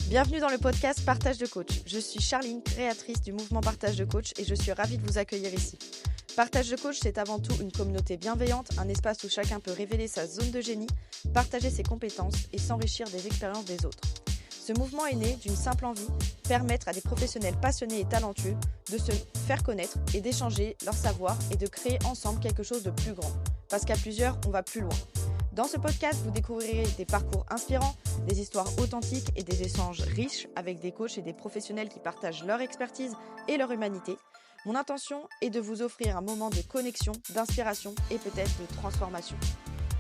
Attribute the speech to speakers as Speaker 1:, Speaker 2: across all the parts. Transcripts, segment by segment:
Speaker 1: Bienvenue dans le podcast Partage de coach. Je suis Charline, créatrice du mouvement Partage de coach et je suis ravie de vous accueillir ici. Partage de coach, c'est avant tout une communauté bienveillante, un espace où chacun peut révéler sa zone de génie, partager ses compétences et s'enrichir des expériences des autres. Ce mouvement est né d'une simple envie, permettre à des professionnels passionnés et talentueux de se faire connaître et d'échanger leur savoir et de créer ensemble quelque chose de plus grand. Parce qu'à plusieurs, on va plus loin. Dans ce podcast, vous découvrirez des parcours inspirants, des histoires authentiques et des échanges riches avec des coachs et des professionnels qui partagent leur expertise et leur humanité. Mon intention est de vous offrir un moment de connexion, d'inspiration et peut-être de transformation.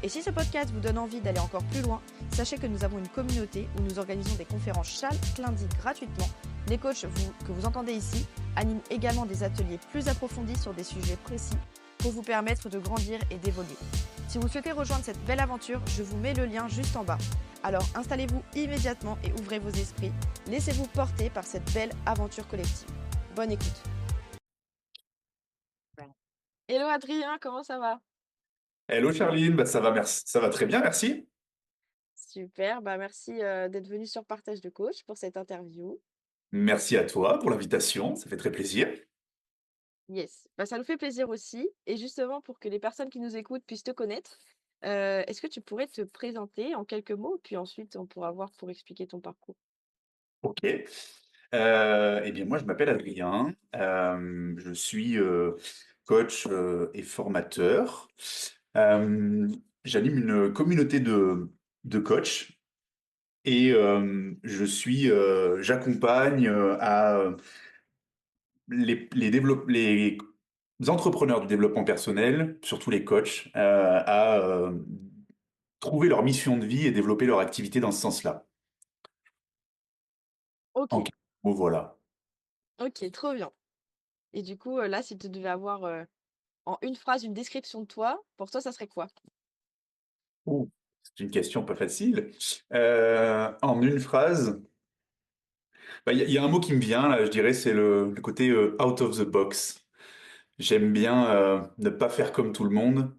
Speaker 1: Et si ce podcast vous donne envie d'aller encore plus loin, sachez que nous avons une communauté où nous organisons des conférences chaque lundi gratuitement. Les coachs que vous entendez ici animent également des ateliers plus approfondis sur des sujets précis pour vous permettre de grandir et d'évoluer. Si vous souhaitez rejoindre cette belle aventure, je vous mets le lien juste en bas. Alors installez-vous immédiatement et ouvrez vos esprits. Laissez-vous porter par cette belle aventure collective. Bonne écoute. Hello Adrien, comment ça va?
Speaker 2: Hello Charline, ça va, merci. Ça va très bien, merci.
Speaker 1: Super, merci d'être venu sur Partage de coach pour cette interview.
Speaker 2: Merci à toi pour l'invitation, ça fait très plaisir.
Speaker 1: Yes, ça nous fait plaisir aussi. Et justement, pour que les personnes qui nous écoutent puissent te connaître, est-ce que tu pourrais te présenter en quelques mots, puis ensuite on pourra voir pour expliquer ton parcours.
Speaker 2: Ok. Eh bien, moi, je m'appelle Adrien, je suis coach et formateur. Euh, J'anime une communauté de coachs et j'accompagne les entrepreneurs du développement personnel, surtout les coachs, à trouver leur mission de vie et développer leur activité dans ce sens-là.
Speaker 1: Ok,
Speaker 2: En quelques mots, voilà.
Speaker 1: ok, trop bien. Et du coup, là, si tu devais avoir en une phrase une description de toi, pour toi, ça serait quoi?
Speaker 2: Ouh, c'est une question pas facile. En une phrase, il y a un mot qui me vient là, je dirais, c'est le côté out of the box. J'aime bien ne pas faire comme tout le monde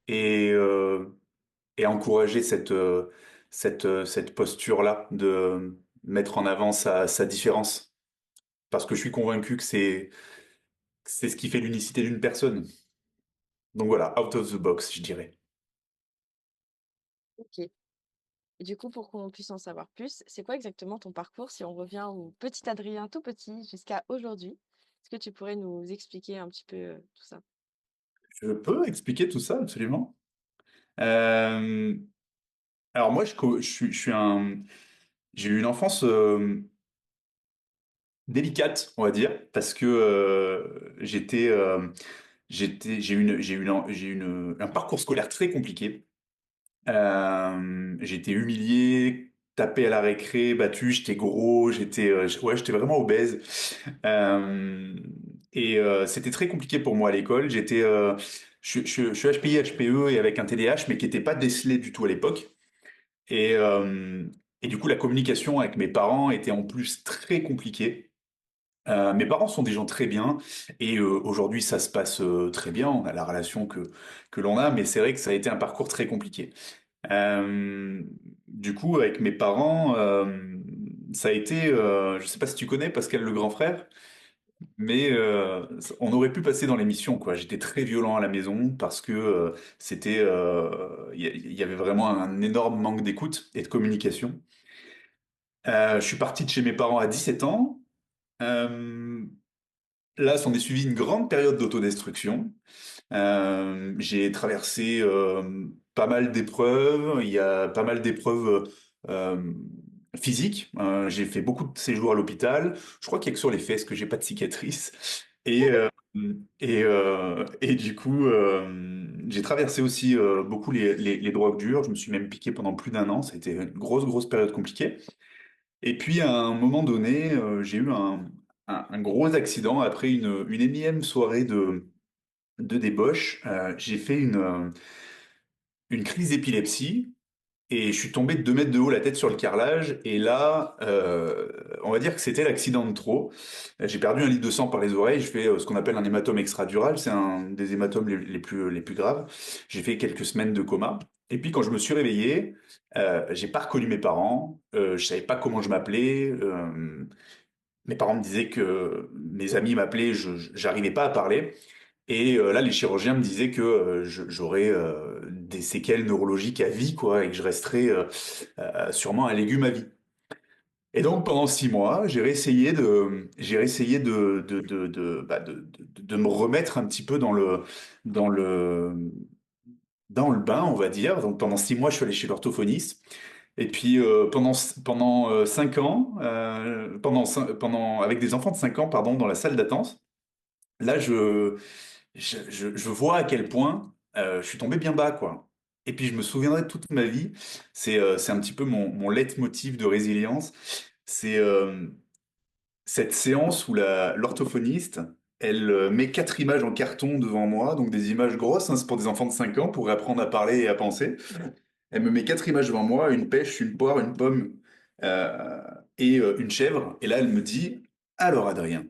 Speaker 2: et, euh, et encourager cette posture-là de mettre en avant sa différence. Parce que je suis convaincu que c'est ce qui fait l'unicité d'une personne. Donc voilà, out of the box, je dirais.
Speaker 1: Ok. Et du coup, pour qu'on puisse en savoir plus, c'est quoi exactement ton parcours si on revient au petit Adrien tout petit jusqu'à aujourd'hui? Est-ce que tu pourrais nous expliquer un petit peu tout ça?
Speaker 2: Je peux expliquer tout ça, absolument. Euh, alors moi, j'ai eu une enfance délicate, on va dire, parce que j'ai eu un parcours scolaire très compliqué. J'ai été humilié, tapé à la récré, battu, j'étais gros, j'étais vraiment obèse. Euh, C'était très compliqué pour moi à l'école. Je suis HPI, HPE et avec un TDAH, mais qui n'était pas décelé du tout à l'époque. Et, euh, et du coup, la communication avec mes parents était en plus très compliquée. Mes parents sont des gens très bien et aujourd'hui ça se passe très bien. On a la relation que l'on a, mais c'est vrai que ça a été un parcours très compliqué. Du coup, avec mes parents, ça a été, je sais pas si tu connais Pascal le grand frère, mais on aurait pu passer dans l'émission, quoi. J'étais très violent à la maison parce que il y avait vraiment un énorme manque d'écoute et de communication. Je suis parti de chez mes parents à 17 ans. Euh, Là, s'en est suivi une grande période d'autodestruction. J'ai traversé pas mal d'épreuves. Il y a pas mal d'épreuves euh, physiques. J'ai fait beaucoup de séjours à l'hôpital. Je crois qu'il y a que sur les fesses que j'ai pas de cicatrices. Et, euh, et du coup, j'ai traversé aussi beaucoup les drogues dures. Je me suis même piqué pendant plus d'un an. Ça a été une grosse période compliquée. Et puis, à un moment donné, j'ai eu un gros accident après une énième soirée de débauche. J'ai fait une crise d'épilepsie et je suis tombé de 2 mètres de haut, la tête sur le carrelage. Et là, on va dire que c'était l'accident de trop. J'ai perdu 1 litre de sang par les oreilles. Je fais ce qu'on appelle un hématome extradural. C'est un des hématomes les plus graves. J'ai fait quelques semaines de coma. Et puis quand je me suis réveillé, j'ai pas reconnu mes parents, je savais pas comment je m'appelais. Mes parents me disaient que mes amis m'appelaient, j'arrivais pas à parler. Et là, les chirurgiens me disaient que j'aurais des séquelles neurologiques à vie, quoi, et que je resterais sûrement un légume à vie. Et donc pendant 6 mois, j'ai réessayé de me remettre un petit peu dans le, dans le bain, on va dire. Donc pendant 6 mois, je suis allé chez l'orthophoniste. Et puis pendant 5 ans, avec des enfants de 5 ans, pardon, dans la salle d'attente, là, je vois à quel point je suis tombé bien bas, quoi. Et puis je me souviendrai toute ma vie, c'est un petit peu mon leitmotiv de résilience, c'est cette séance où l'orthophoniste, elle met 4 images en carton devant moi, donc des images grosses, hein, c'est pour des enfants de 5 ans, pour apprendre à parler et à penser. Elle me met 4 images devant moi, une pêche, une poire, une pomme euh, et une chèvre. Et là, elle me dit, alors Adrien,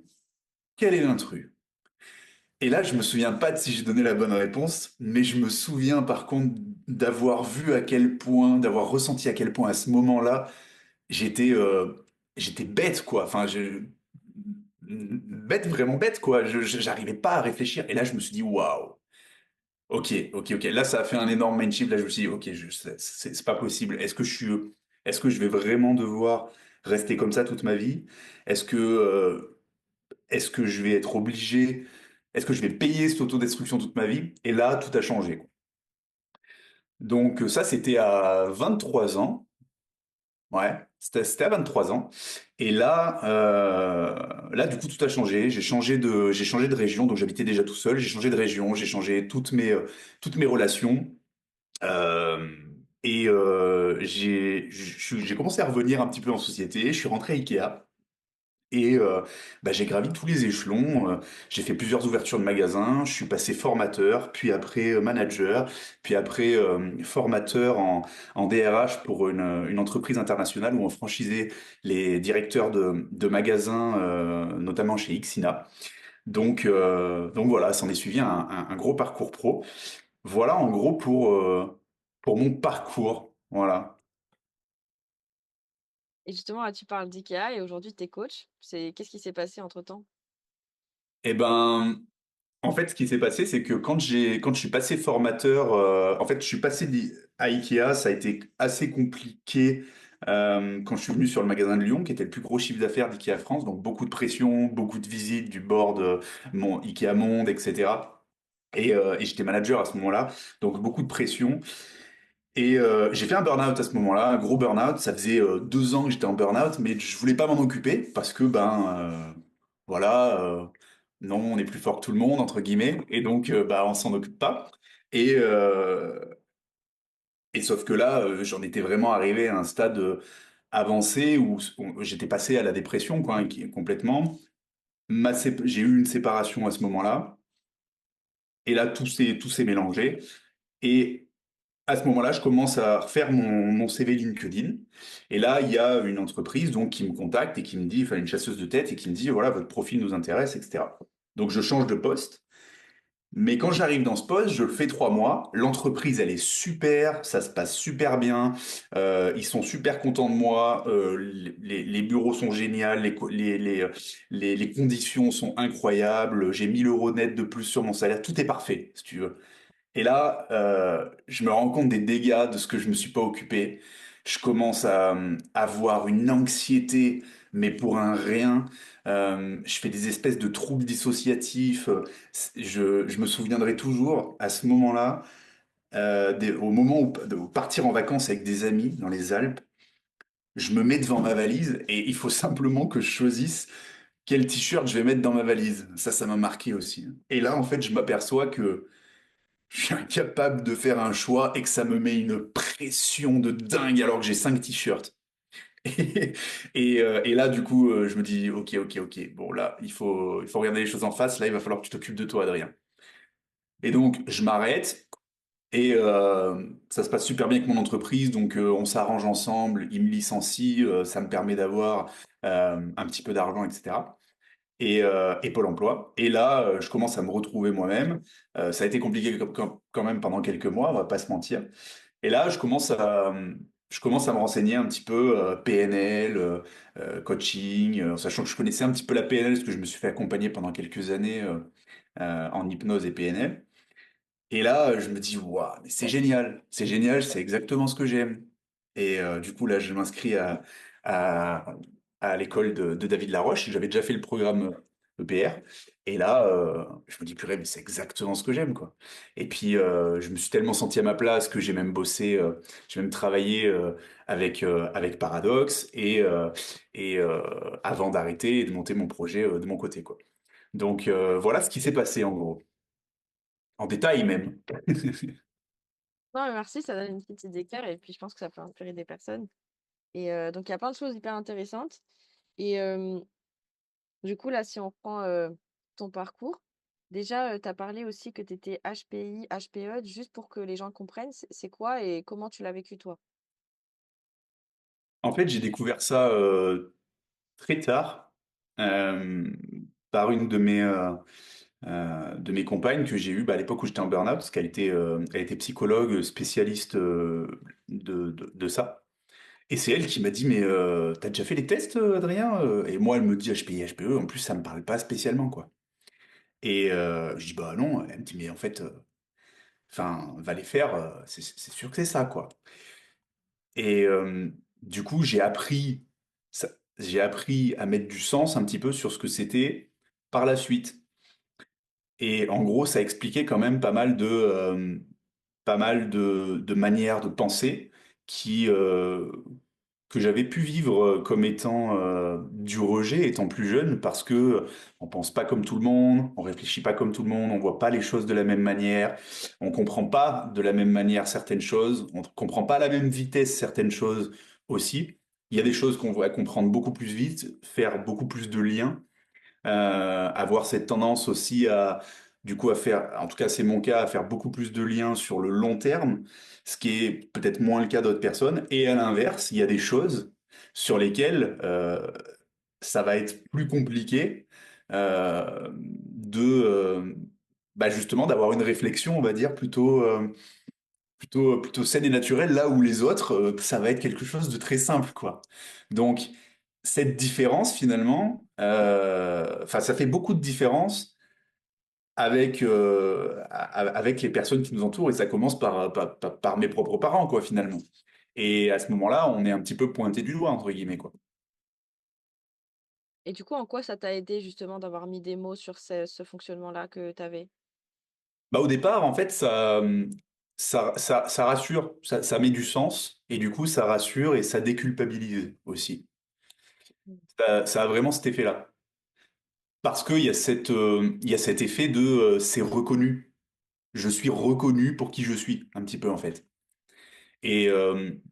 Speaker 2: quel est l'intrus? Et là, je me souviens pas de si j'ai donné la bonne réponse, mais je me souviens par contre d'avoir vu à quel point, d'avoir ressenti à quel point à ce moment-là, j'étais j'étais bête, quoi. Enfin, bête, vraiment bête, quoi. J'arrivais pas à réfléchir. Et là, je me suis dit, waouh. Ok, ok, ok. Là, ça a fait un énorme mind shift. Là, je me suis dit, ok, c'est pas possible. Est-ce que je vais vraiment devoir rester comme ça toute ma vie? Est-ce que, euh, est-ce que je vais être obligé? Est-ce que je vais payer cette autodestruction toute ma vie? Et là, tout a changé, quoi. Donc, ça, c'était à 23 ans. Ouais, c'était à 23 ans. Et là, du coup, tout a changé. J'ai changé de région. Donc, j'habitais déjà tout seul. J'ai changé de région. J'ai changé toutes mes relations. Euh, j'ai commencé à revenir un petit peu en société. Je suis rentré à Ikea. Et j'ai gravi tous les échelons. J'ai fait plusieurs ouvertures de magasins. Je suis passé formateur, puis après manager, puis après formateur en DRH pour une entreprise internationale où on franchisait les directeurs de magasins, notamment chez Ixina. Donc voilà, s'en est suivi un gros parcours pro. Voilà en gros pour mon parcours. Voilà.
Speaker 1: Et justement, là, tu parles d'IKEA et aujourd'hui, tu es coach. Qu'est-ce qui s'est passé entre-temps?
Speaker 2: Eh ben, en fait, ce qui s'est passé, c'est que quand je suis passé formateur, en fait, je suis passé à Ikea, ça a été assez compliqué quand je suis venu sur le magasin de Lyon, qui était le plus gros chiffre d'affaires d'Ikea France, donc beaucoup de pression, beaucoup de visites du board, mon Ikea Monde, etc. Et j'étais manager à ce moment-là, donc beaucoup de pression. Et j'ai fait un burn-out à ce moment-là, un gros burn-out. Ça faisait 2 ans que j'étais en burn-out, mais je voulais pas m'en occuper parce que voilà, non, on est plus fort que tout le monde entre guillemets, et donc on s'en occupe pas. Et et sauf que là, j'en étais vraiment arrivé à un stade avancé où j'étais passé à la dépression, quoi, complètement. J'ai eu une séparation à ce moment-là, et là tout s'est mélangé. Et à ce moment-là, je commence à refaire mon CV LinkedIn. Et là, il y a une entreprise donc qui me contacte et qui me dit, enfin une chasseuse de tête et qui me dit, voilà, votre profil nous intéresse, etc. Donc je change de poste. Mais quand j'arrive dans ce poste, je le fais 3 mois. L'entreprise, elle est super, ça se passe super bien. Ils sont super contents de moi. Les bureaux sont géniaux, les conditions sont incroyables. J'ai 1 000 € net de plus sur mon salaire. Tout est parfait, si tu veux. Et là, je me rends compte des dégâts de ce que je me suis pas occupé. Je commence à avoir une anxiété, mais pour un rien. Je fais des espèces de troubles dissociatifs. Je me souviendrai toujours à ce moment-là, au moment où partir en vacances avec des amis dans les Alpes, je me mets devant ma valise et il faut simplement que je choisisse quel t-shirt je vais mettre dans ma valise. Ça m'a marqué aussi. Et là, en fait, je m'aperçois que je suis incapable de faire un choix et que ça me met une pression de dingue alors que j'ai 5 t-shirts. Et, et là, du coup, je me dis, ok, ok, ok, bon, là, il faut regarder les choses en face. Là, il va falloir que tu t'occupes de toi, Adrien. Et donc, je m'arrête et ça se passe super bien avec mon entreprise. Donc, on s'arrange ensemble. Il me licencie, ça me permet d'avoir un petit peu d'argent, etc. Et Pôle emploi. Et là, je commence à me retrouver moi-même. Ça a été compliqué quand même pendant quelques mois, on va pas se mentir. Et là, je commence à me renseigner un petit peu PNL, coaching, sachant que je connaissais un petit peu la PNL parce que je me suis fait accompagner pendant quelques années en hypnose et PNL. Et là, je me dis, waouh, mais c'est génial, c'est exactement ce que j'aime. Et du coup, là, je m'inscris à, à l'école de David Laroche. J'avais déjà fait le programme EPR. Et là, je me dis, purée, mais c'est exactement ce que j'aime, quoi. Et puis, je me suis tellement senti à ma place que j'ai même bossé, j'ai même travaillé avec Paradox avant d'arrêter et de monter mon projet de mon côté, quoi. Donc, voilà ce qui s'est passé, en gros. En détail, même.
Speaker 1: Non, mais merci, ça donne une petite idée claire et puis je pense que ça peut inspirer des personnes. Et donc, il y a plein de choses hyper intéressantes. Et du coup, là, si on prend ton parcours, déjà, tu as parlé aussi que tu étais HPI, HPE, juste pour que les gens comprennent, c'est quoi et comment tu l'as vécu toi?
Speaker 2: En fait, j'ai découvert ça très tard euh, par une de mes compagnes que j'ai eue à l'époque où j'étais en burn-out, parce elle était psychologue spécialiste de ça. Et c'est elle qui m'a dit, mais t'as déjà fait les tests, Adrien? Et moi, elle me dit HPI, HPE, en plus, ça me parle pas spécialement, quoi. Et je dis, bah non. Elle me dit, mais en fait, enfin, va les faire, c'est sûr que c'est ça, quoi. Et du coup, ça- j'ai appris à mettre du sens un petit peu sur ce que c'était par la suite. Et en gros, ça expliquait quand même pas mal de manières de penser qui, que j'avais pu vivre comme étant du rejet étant plus jeune parce que on pense pas comme tout le monde, on réfléchit pas comme tout le monde, on voit pas les choses de la même manière, on comprend pas de la même manière certaines choses, on comprend pas à la même vitesse certaines choses aussi. Il y a des choses qu'on va comprendre beaucoup plus vite, faire beaucoup plus de liens, avoir cette tendance aussi à, du coup, à faire, en tout cas c'est mon cas, à faire beaucoup plus de liens sur le long terme, ce qui est peut-être moins le cas d'autres personnes. Et à l'inverse, il y a des choses sur lesquelles ça va être plus compliqué bah justement d'avoir une réflexion, on va dire, plutôt saine et naturelle, là où les autres, ça va être quelque chose de très simple, quoi. Donc, cette différence, finalement, enfin, ça fait beaucoup de différence avec les personnes qui nous entourent, et ça commence par mes propres parents, quoi, finalement. Et à ce moment-là, on est un petit peu pointé du doigt, entre guillemets, quoi.
Speaker 1: Et du coup, en quoi ça t'a aidé justement d'avoir mis des mots sur ce fonctionnement-là que tu avais?
Speaker 2: Bah, au départ, en fait, ça rassure, ça met du sens, et du coup, ça rassure et ça déculpabilise aussi. Ça a vraiment cet effet-là. Parce qu'il y a il y a cet effet de c'est reconnu. Je suis reconnu pour qui je suis, un petit peu en fait. Et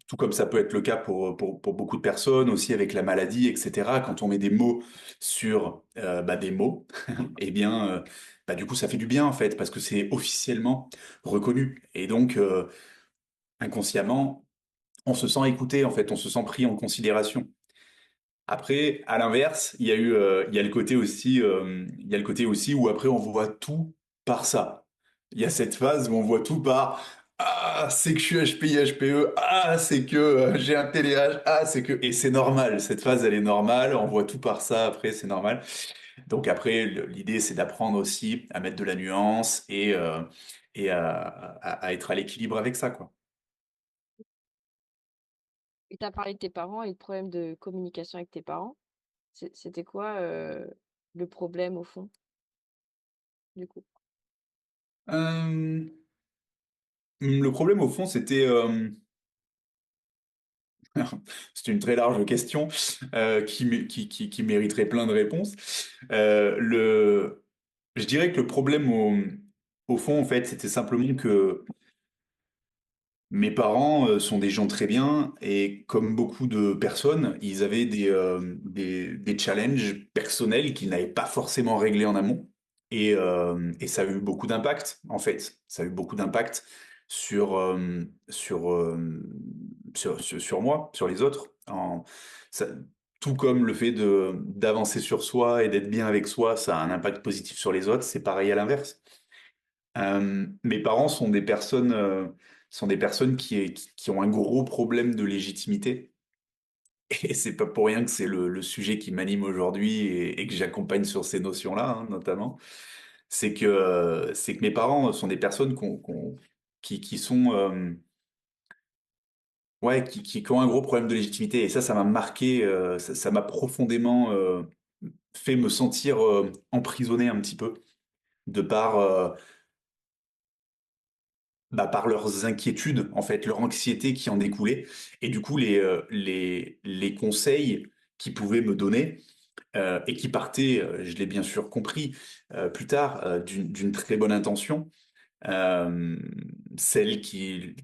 Speaker 2: tout comme ça peut être le cas pour beaucoup de personnes, aussi avec la maladie, etc. Quand on met des mots sur bah, des mots, eh bien, bah, du coup, ça fait du bien en fait, parce que c'est officiellement reconnu. Et donc, inconsciemment, on se sent écouté en fait, on se sent pris en considération. Après, à l'inverse, il y a le côté aussi, il y a le côté aussi où après on voit tout par ça. Il y a cette phase où on voit tout par ah c'est que je suis HPI HPE, ah c'est que j'ai un TDAH, ah c'est que et c'est normal. Cette phase elle est normale, on voit tout par ça. Après c'est normal. Donc après l'idée c'est d'apprendre aussi à mettre de la nuance et à être à l'équilibre avec ça quoi.
Speaker 1: Et tu as parlé de tes parents et le problème de communication avec tes parents. C'était quoi le problème au fond, du coup?
Speaker 2: Euh, le problème au fond c'était c'est une très large question qui mériterait plein de réponses. Le, je dirais que le problème au fond, en fait, c'était simplement que mes parents sont des gens très bien et comme beaucoup de personnes, ils avaient des challenges personnels qu'ils n'avaient pas forcément réglés en amont. Et ça a eu beaucoup d'impact, en fait. Ça a eu beaucoup d'impact sur, sur moi, sur les autres. Ça- tout comme le fait d'avancer sur soi et d'être bien avec soi, ça a un impact positif sur les autres, c'est pareil à l'inverse. Mes parents sont des personnes sont des personnes qui ont un gros problème de légitimité. Et c'est pas pour rien que c'est le sujet qui m'anime aujourd'hui et que j'accompagne sur ces notions-là, hein, notamment. C'est que mes parents sont des personnes qui sont, ouais, qui ont un gros problème de légitimité. Et ça m'a marqué, ça m'a profondément fait me sentir emprisonné un petit peu de par, par leurs inquiétudes, en fait, leur anxiété qui en découlait. Et du coup, les conseils qu'ils pouvaient me donner, et qui partaient, je l'ai bien sûr compris plus tard, d'une très bonne intention, euh, celle qui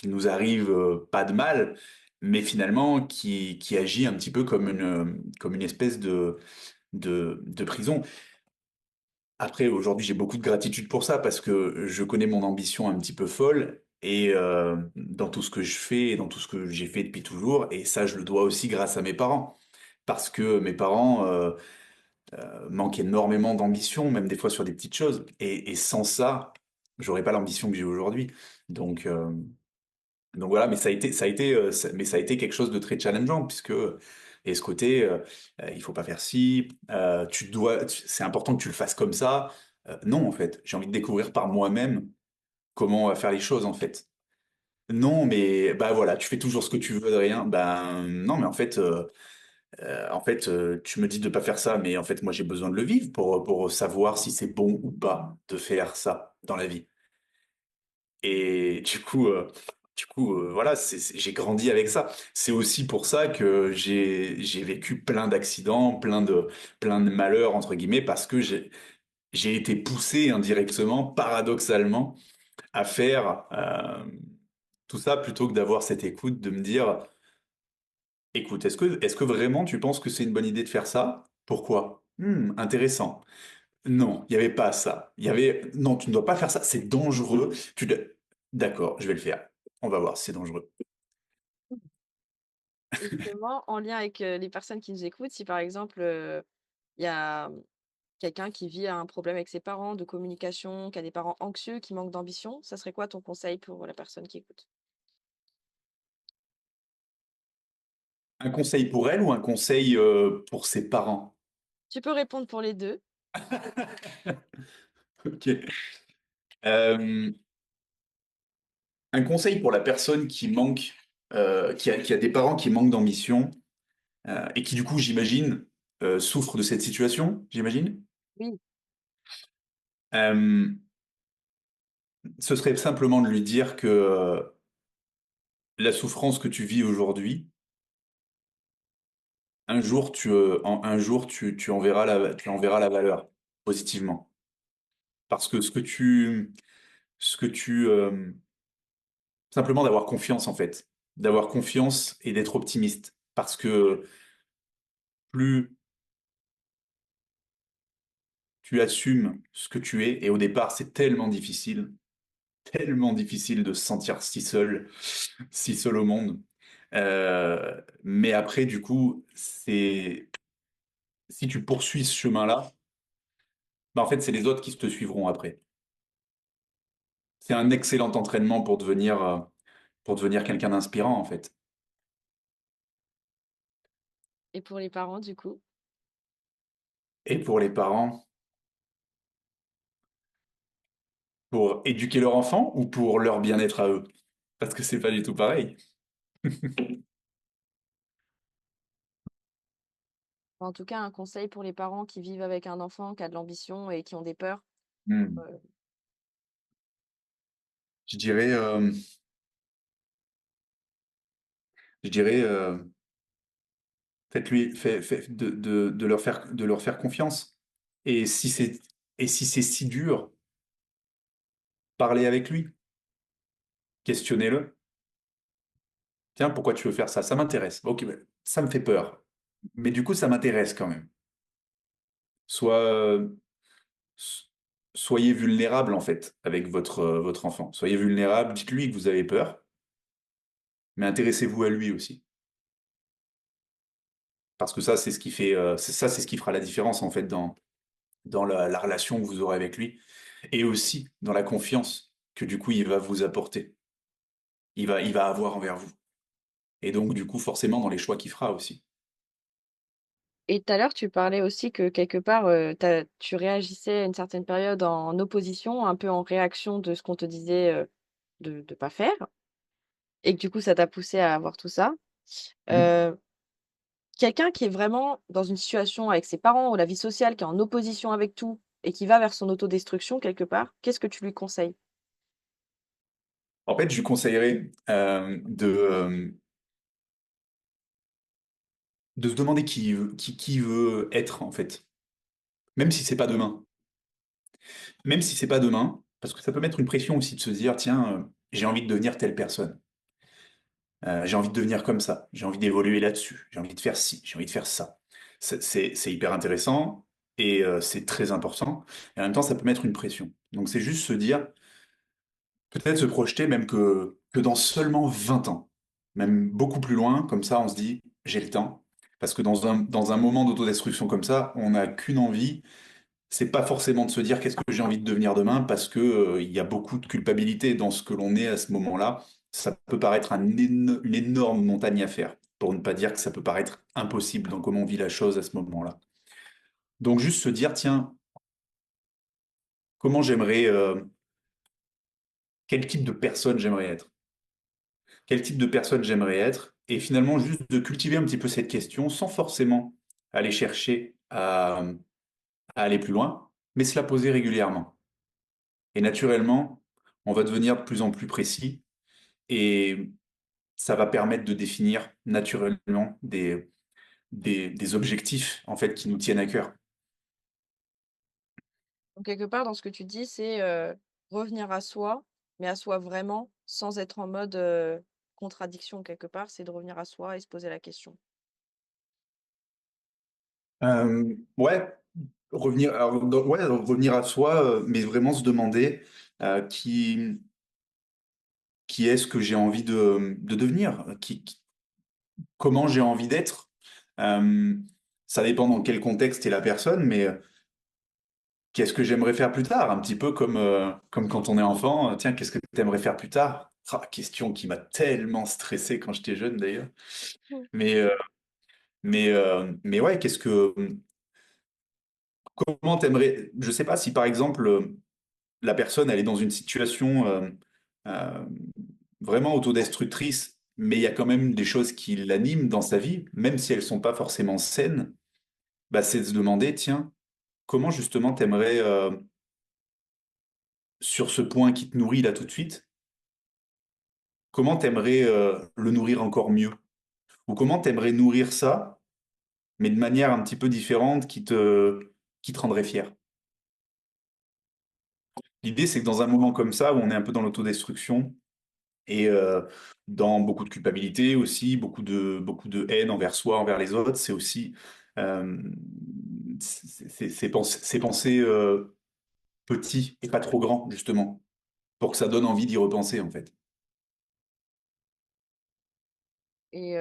Speaker 2: nous arrive pas de mal, mais finalement qui agit un petit peu comme une espèce de prison. Après, aujourd'hui, j'ai beaucoup de gratitude pour ça parce que je connais mon ambition un petit peu folle et dans tout ce que je fais et dans tout ce que j'ai fait depuis toujours. Et ça, je le dois aussi grâce à mes parents. Parce que mes parents manquent énormément d'ambition, même des fois sur des petites choses. Et sans ça, j'aurais pas l'ambition que j'ai aujourd'hui. Donc, euh, donc voilà, mais ça a été quelque chose de très challengeant puisque et ce côté, il faut pas faire ci, c'est important que tu le fasses comme ça. Non, en fait, j'ai envie de découvrir par moi-même comment on va faire les choses en fait. Non, mais bah voilà, tu fais toujours ce que tu veux de rien. Ben non, mais en fait, tu me dis de pas faire ça, mais en fait, moi j'ai besoin de le vivre pour savoir si c'est bon ou pas de faire ça dans la vie. Et voilà, j'ai grandi avec ça. C'est aussi pour ça que j'ai vécu plein d'accidents, plein de malheurs, entre guillemets, parce que j'ai été poussé indirectement, paradoxalement, à faire tout ça plutôt que d'avoir cette écoute, de me dire, écoute, est-ce que vraiment tu penses que c'est une bonne idée de faire ça? Pourquoi? Intéressant. Non, il n'y avait pas ça. Il y avait, non, tu ne dois pas faire ça, c'est dangereux. D'accord, je vais le faire. On va voir si c'est dangereux.
Speaker 1: Et justement, en lien avec, les personnes qui nous écoutent, si par exemple, il y a, quelqu'un qui vit un problème avec ses parents de communication, qui a des parents anxieux, qui manquent d'ambition, ça serait quoi ton conseil pour la personne qui écoute?
Speaker 2: Un conseil pour elle ou un conseil pour ses parents?
Speaker 1: Tu peux répondre pour les 2.
Speaker 2: Ok. Euh, un conseil pour la personne qui manque, qui a des parents qui manquent d'ambition et qui du coup, j'imagine, souffre de cette situation, j'imagine.
Speaker 1: Oui,
Speaker 2: Euh, Ce serait simplement de lui dire que la souffrance que tu vis aujourd'hui, un jour, tu en verras la valeur positivement. Parce que ce que tu, simplement d'avoir confiance en fait, d'avoir confiance et d'être optimiste. Parce que plus tu assumes ce que tu es, et au départ, c'est tellement difficile de se sentir si seul au monde. Mais après, du coup, si tu poursuis ce chemin-là, bah, en fait, c'est les autres qui te suivront après. C'est un excellent entraînement pour devenir quelqu'un d'inspirant, en fait.
Speaker 1: et pour les parents du coup?
Speaker 2: Et pour les parents, pour éduquer leur enfant ou pour leur bien-être à eux? Parce que c'est pas du tout pareil.
Speaker 1: En tout cas, un conseil pour les parents qui vivent avec un enfant qui a de l'ambition et qui ont des peurs,
Speaker 2: Hmm.
Speaker 1: heu,
Speaker 2: Je dirais, je dirais, de leur faire confiance. Et si c'est, et si c'est si dur, parlez avec lui, questionnez-le. Tiens, pourquoi tu veux faire ça? Ça m'intéresse. Ok, ben, ça me fait peur. Mais du coup, ça m'intéresse quand même. Soit, s- soyez vulnérable en fait avec votre enfant. Soyez vulnérable, dites-lui que vous avez peur, mais intéressez-vous à lui aussi. Parce que ça, c'est ce qui fait, c'est ce qui fera la différence en fait dans la relation que vous aurez avec lui et aussi dans la confiance que du coup il va vous apporter. il va avoir envers vous. Et donc, du coup, forcément, dans les choix qu'il fera aussi.
Speaker 1: Et tout à l'heure, tu parlais aussi que quelque part, tu réagissais à une certaine période en opposition, un peu en réaction de ce qu'on te disait, de pas faire et que du coup, ça t'a poussé à avoir tout ça.
Speaker 2: Mhm.
Speaker 1: Heu, Quelqu'un qui est vraiment dans une situation avec ses parents ou la vie sociale, qui est en opposition avec tout et qui va vers son autodestruction quelque part, qu'est-ce que tu lui conseilles?
Speaker 2: En fait, je lui conseillerais de se demander qui il veut être, en fait. Même si c'est pas demain. Même si c'est pas demain, parce que ça peut mettre une pression aussi de se dire, tiens, j'ai envie de devenir telle personne. J'ai envie de devenir comme ça. J'ai envie d'évoluer là-dessus. J'ai envie de faire ci. J'ai envie de faire ça. C'est hyper intéressant et c'est très important. Et en même temps, ça peut mettre une pression. Donc, c'est juste se dire, peut-être se projeter même que dans seulement 20 ans, même beaucoup plus loin, comme ça on se dit, j'ai le temps. Parce que dans un moment d'autodestruction comme ça, on n'a qu'une envie, c'est pas forcément de se dire qu'est-ce que j'ai envie de devenir demain, parce que, il y a beaucoup de culpabilité dans ce que l'on est à ce moment-là. Ça peut paraître une énorme montagne à faire, pour ne pas dire que ça peut paraître impossible dans comment on vit la chose à ce moment-là. Donc juste se dire, tiens, comment j'aimerais, quel type de personne j'aimerais être? Quel type de personne j'aimerais être, et finalement juste de cultiver un petit peu cette question sans forcément aller chercher à aller plus loin, mais se la poser régulièrement. Et naturellement, on va devenir de plus en plus précis et ça va permettre de définir naturellement des objectifs en fait qui nous tiennent à cœur.
Speaker 1: Donc quelque part dans ce que tu dis, c'est, revenir à soi, mais à soi vraiment, sans être en mode, contradiction quelque part, c'est de revenir à soi et se poser la question.
Speaker 2: Ouais, ouais, revenir à soi, mais vraiment se demander qui est-ce que j'ai envie de devenir, comment j'ai envie d'être. Euh, Ça dépend dans quel contexte est la personne, mais qu'est-ce que j'aimerais faire plus tard? Un petit peu comme quand on est enfant. Tiens, qu'est-ce que tu aimerais faire plus tard? Ah, question qui m'a tellement stressé quand j'étais jeune d'ailleurs.
Speaker 1: Mmh.
Speaker 2: Mais, euh, mais ouais, comment t'aimerais, je sais pas si par exemple la personne elle est dans une situation euh, vraiment autodestructrice, mais il y a quand même des choses qui l'animent dans sa vie, même si elles sont pas forcément saines. Bah, c'est de se demander, tiens, comment justement t'aimerais, sur ce point qui te nourrit là tout de suite, comment t'aimerais le nourrir encore mieux? Ou comment t'aimerais nourrir ça, mais de manière un petit peu différente qui te rendrait fier? L'idée, c'est que dans un moment comme ça, où on est un peu dans l'autodestruction et dans beaucoup de culpabilité aussi, beaucoup de haine envers soi, envers les autres, c'est aussi euh, c'est penser petit et pas trop grand, justement, pour que ça donne envie d'y repenser, en fait.
Speaker 1: Et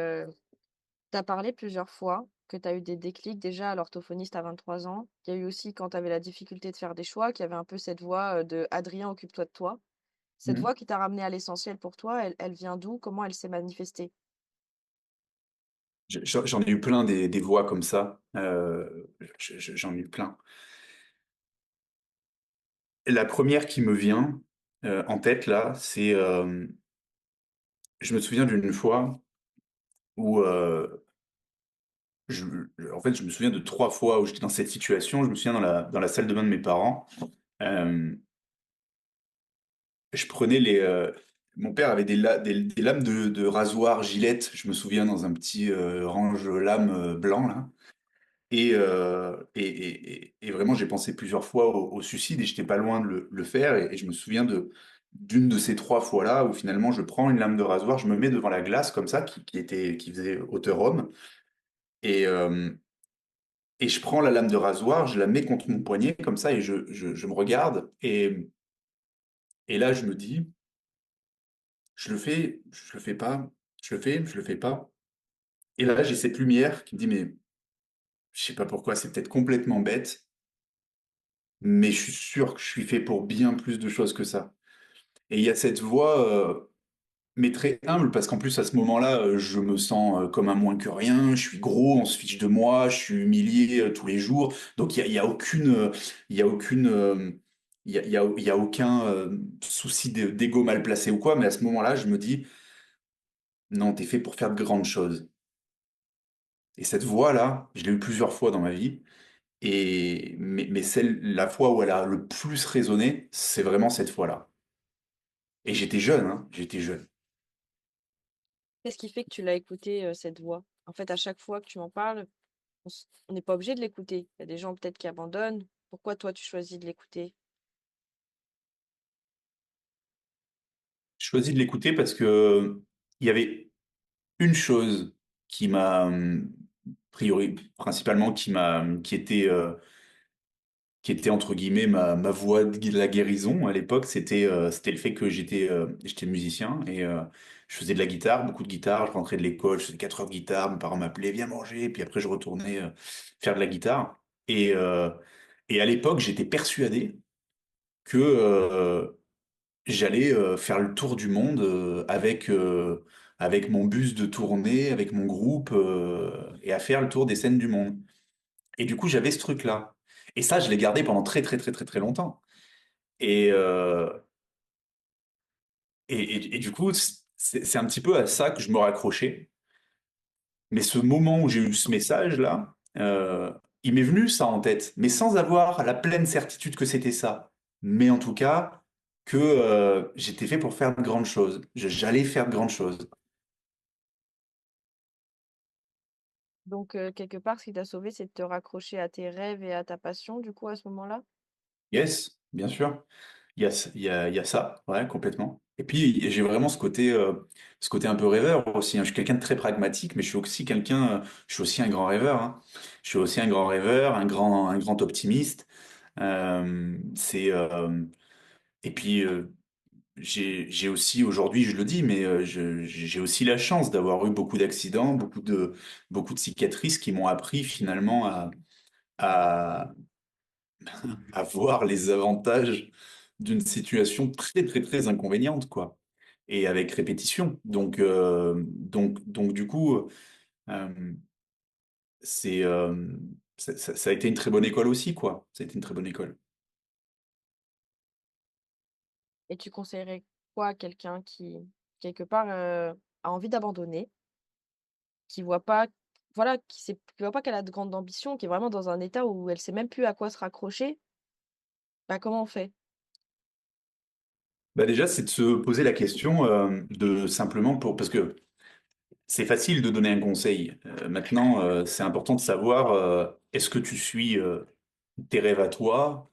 Speaker 1: tu as parlé plusieurs fois que tu as eu des déclics déjà à l'orthophoniste à 23 ans. Il y a eu aussi quand tu avais la difficulté de faire des choix, qu'il y avait un peu cette voix, de: «Adrien, occupe-toi de toi». Cette
Speaker 2: Mhm.
Speaker 1: voix qui t'a ramené à l'essentiel pour toi, elle vient d'où? Comment elle s'est manifestée?
Speaker 2: J'en ai eu plein des voix comme ça. J'en ai eu plein. La première qui me vient en tête là, c'est je me souviens d'une fois où je, en fait je me souviens de trois fois où j'étais dans cette situation. Je me souviens dans la salle de bain de mes parents. euh, je prenais mon père avait des lames de rasoir Gillette. Je me souviens dans un petit range lame blanc là. Et vraiment, j'ai pensé plusieurs fois au suicide et j'étais pas loin de le faire. Et je me souviens d'une de ces trois fois-là où finalement je prends une lame de rasoir, je me mets devant la glace comme ça, qui faisait hauteur homme. Et, euh, et je prends la lame de rasoir, je la mets contre mon poignet comme ça et je me regarde. Et là, je me dis, je le fais pas, je le fais pas. Et là, j'ai cette lumière qui me dit, mais je sais pas pourquoi, c'est peut-être complètement bête, mais je suis sûr que je suis fait pour bien plus de choses que ça. Et il y a cette voix mais très humble parce qu'en plus à ce moment-là, je me sens comme un moins que rien. Je suis gros, on se fiche de moi, je suis humilié tous les jours. Donc il y a aucune, il y a aucune, il y a aucun souci d'ego mal placé ou quoi. Mais à ce moment-là, je me dis, non, t'es fait pour faire de grandes choses. Et cette voix-là, je l'ai eu plusieurs fois dans ma vie. Mais celle, la fois où elle a le plus résonné, c'est vraiment cette fois-là. Et j'étais jeune, hein, j'étais jeune.
Speaker 1: Qu'est-ce qui fait que tu l'as écoutée, cette voix? En fait, à chaque fois que tu m'en parles, on n'est pas obligé de l'écouter. Il y a des gens peut-être qui abandonnent. Pourquoi toi, tu choisis de l'écouter?
Speaker 2: J'ai choisi de l'écouter parce que il y avait une chose qui m'a, principalement, qui était entre guillemets ma voie de la guérison à l'époque, c'était le fait que j'étais musicien et je faisais de la guitare, beaucoup de guitare. Je rentrais de l'école, je faisais 4 heures de guitare. Mes parents m'appelaient, viens manger, et puis après je retournais faire de la guitare. Et, euh, et à l'époque, j'étais persuadé que j'allais faire le tour du monde avec mon bus de tournée, avec mon groupe, et à faire le tour des scènes du monde. Et du coup, j'avais ce truc-là. Et ça, je l'ai gardé pendant très, très, très, très, très longtemps. Et, euh, et du coup, c'est un petit peu à ça que je me raccrochais. Mais ce moment où j'ai eu ce message-là, il m'est venu ça en tête, mais sans avoir la pleine certitude que c'était ça. Mais en tout cas, que j'étais fait pour faire de grandes choses. J'allais faire de grandes choses.
Speaker 1: Donc, quelque part, ce qui t'a sauvé, c'est de te raccrocher à tes rêves et à ta passion, du coup, à ce moment-là?
Speaker 2: Yes, bien sûr. Il y a ça, ouais, complètement. Et puis, j'ai vraiment ce côté un peu rêveur aussi, hein. Je suis quelqu'un de très pragmatique, mais je suis aussi un grand rêveur, hein. Je suis aussi un grand rêveur, un grand optimiste. C'est, et puis, j'ai aussi, aujourd'hui, je le dis, mais j'ai aussi la chance d'avoir eu beaucoup d'accidents, beaucoup de cicatrices qui m'ont appris finalement à, à voir les avantages d'une situation très, très, très inconvéniente, quoi. Et avec répétition. Donc du coup, euh, c'est, ça a été une très bonne école aussi, quoi. Ça a été une très bonne école.
Speaker 1: Et tu conseillerais quoi à quelqu'un qui, quelque part, a envie d'abandonner, qui voit pas, voilà, qui voit pas qu'elle a de grandes ambitions, qui est vraiment dans un état où elle sait même plus à quoi se raccrocher? Bah, comment on fait?
Speaker 2: Bah déjà, c'est de se poser la question de simplement parce que c'est facile de donner un conseil. Maintenant, c'est important de savoir est-ce que tu suis tes rêves à toi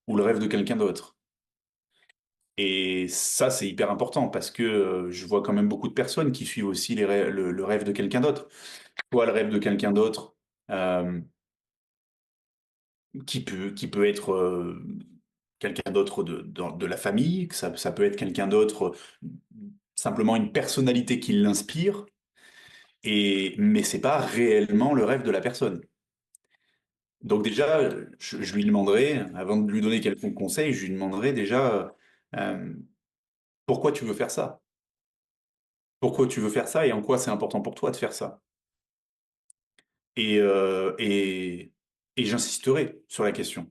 Speaker 2: ou le rêve de quelqu'un d'autre. Et ça, c'est hyper important parce que je vois quand même beaucoup de personnes qui suivent aussi le rêve de quelqu'un d'autre. Soit le rêve de quelqu'un d'autre euh, qui peut être quelqu'un d'autre de la famille, que ça peut être quelqu'un d'autre, simplement une personnalité qui l'inspire, mais c'est pas réellement le rêve de la personne. Donc déjà, je lui demanderai, avant de lui donner quelconque conseil, je lui demanderai déjà euh, pourquoi tu veux faire ça? Pourquoi tu veux faire ça et en quoi c'est important pour toi de faire ça? Et, euh, et, et j'insisterai sur la question.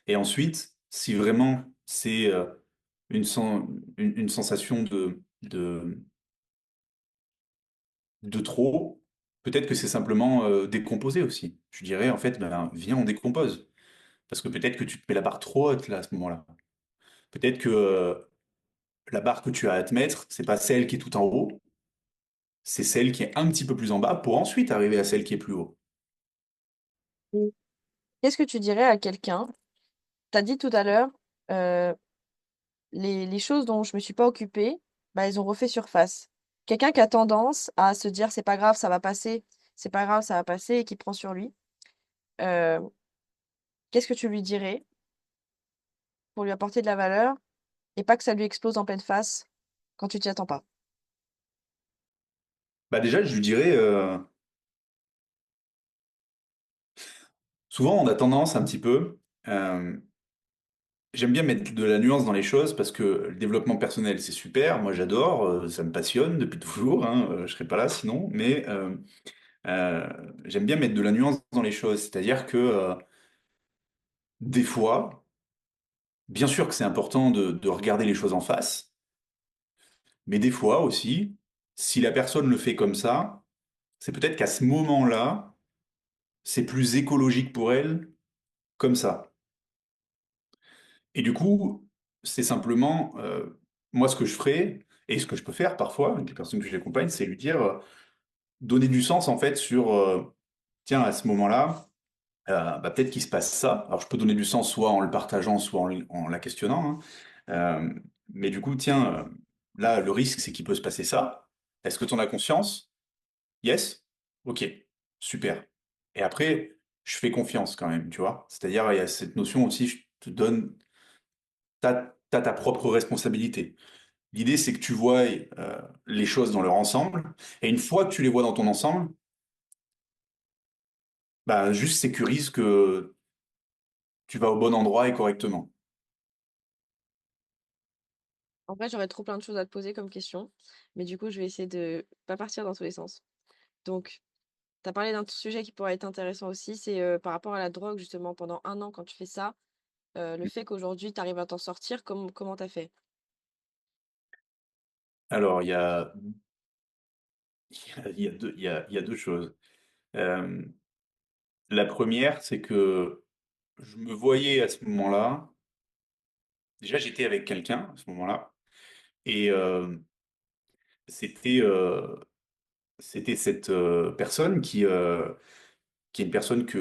Speaker 2: Et ensuite, si vraiment c'est une sensation de trop, peut-être que c'est simplement décomposer aussi. Je dirais en fait, ben, viens, on décompose. Parce que peut-être que tu te mets la barre trop haute là à ce moment-là. Peut-être que la barre que tu as à te mettre, c'est pas celle qui est tout en haut, c'est celle qui est un petit peu plus en bas pour ensuite arriver à celle qui est plus haut.
Speaker 1: Mmh. Qu'est-ce que tu dirais à quelqu'un? Tu as dit tout à l'heure, heu, les choses dont je me suis pas occupée, bah, elles ont refait surface. Quelqu'un qui a tendance à se dire: «C'est pas grave, ça va passer, c'est pas grave, ça va passer» et qui prend sur lui, heu, qu'est-ce que tu lui dirais pour lui apporter de la valeur et pas que ça lui explose en pleine face quand tu t'y attends pas?
Speaker 2: Bah déjà, je lui dirais, souvent on a tendance un petit peu, j'aime bien mettre de la nuance dans les choses parce que le développement personnel, c'est super. Moi, j'adore, ça me passionne depuis toujours, hein, je serais pas là sinon. Mais euh, j'aime bien mettre de la nuance dans les choses. C'est-à-dire que des fois, bien sûr que c'est important de regarder les choses en face, mais des fois aussi, si la personne le fait comme ça, c'est peut-être qu'à ce moment-là, c'est plus écologique pour elle comme ça. Et du coup, c'est simplement, moi, ce que je ferais, et ce que je peux faire parfois avec les personnes que j'accompagne, c'est lui dire, donner du sens en fait sur, tiens, à ce moment-là, bah, peut-être qu'il se passe ça. Alors, je peux donner du sens soit en le partageant, soit en la questionnant, hein. Mais du coup, tiens, là, le risque, c'est qu'il peut se passer ça. Est-ce que tu en as conscience? Yes? Ok, super. Et après, je fais confiance quand même, tu vois. C'est-à-dire, il y a cette notion aussi, je te donne, t'as ta propre responsabilité. L'idée, c'est que tu vois les choses dans leur ensemble, et une fois que tu les vois dans ton ensemble, bah, juste sécurise que tu vas au bon endroit et correctement.
Speaker 1: En vrai, j'aurais trop plein de choses à te poser comme question, mais du coup, je vais essayer de pas partir dans tous les sens. Donc, tu as parlé d'un sujet qui pourrait être intéressant aussi, c'est, par rapport à la drogue justement pendant 1 an quand tu fais ça, le fait qu'aujourd'hui tu arrives à t'en sortir, comment tu as fait?
Speaker 2: Alors, il y a deux choses. Euh, la première, c'est que je me voyais à ce moment-là, déjà j'étais avec quelqu'un à ce moment-là, et c'était c'était cette personne qui est une personne qui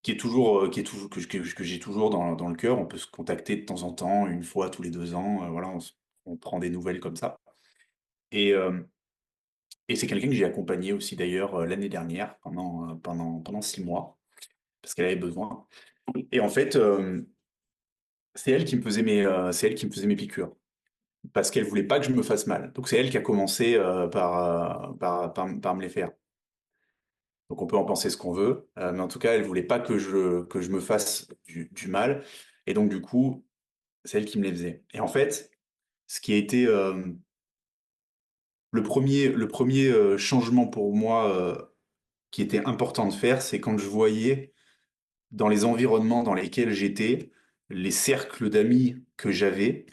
Speaker 2: est toujours, que j'ai toujours dans le cœur. On peut se contacter de temps en temps, une fois tous les 2 ans, voilà, on prend des nouvelles comme ça. Et, c'est quelqu'un que j'ai accompagné aussi d'ailleurs l'année dernière pendant 6 mois, parce qu'elle avait besoin. Et en fait, c'est elle qui me faisait mes piqûres, parce qu'elle voulait pas que je me fasse mal. Donc c'est elle qui a commencé par me les faire. Donc on peut en penser ce qu'on veut, mais en tout cas, elle voulait pas que je me fasse du mal. Et donc du coup, c'est elle qui me les faisait. Et en fait, ce qui a été le premier changement pour moi qui était important de faire, c'est quand je voyais dans les environnements dans lesquels j'étais, les cercles d'amis que j'avais,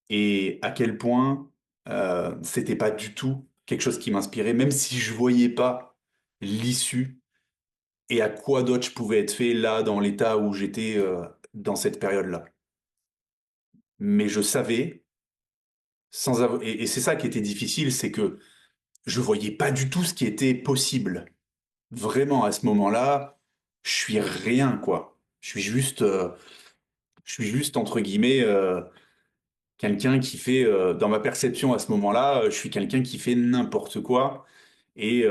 Speaker 2: et à quel point c'était pas du tout quelque chose qui m'inspirait, même si je voyais pas l'issue et à quoi d'autre je pouvais être fait là dans l'état où j'étais dans cette période-là. Mais je savais, sans avoir... et c'est ça qui était difficile, c'est que je voyais pas du tout ce qui était possible. Vraiment, à ce moment-là, je suis rien, quoi. Je suis juste entre guillemets, quelqu'un qui fait, dans ma perception à ce moment-là, je suis quelqu'un qui fait n'importe quoi et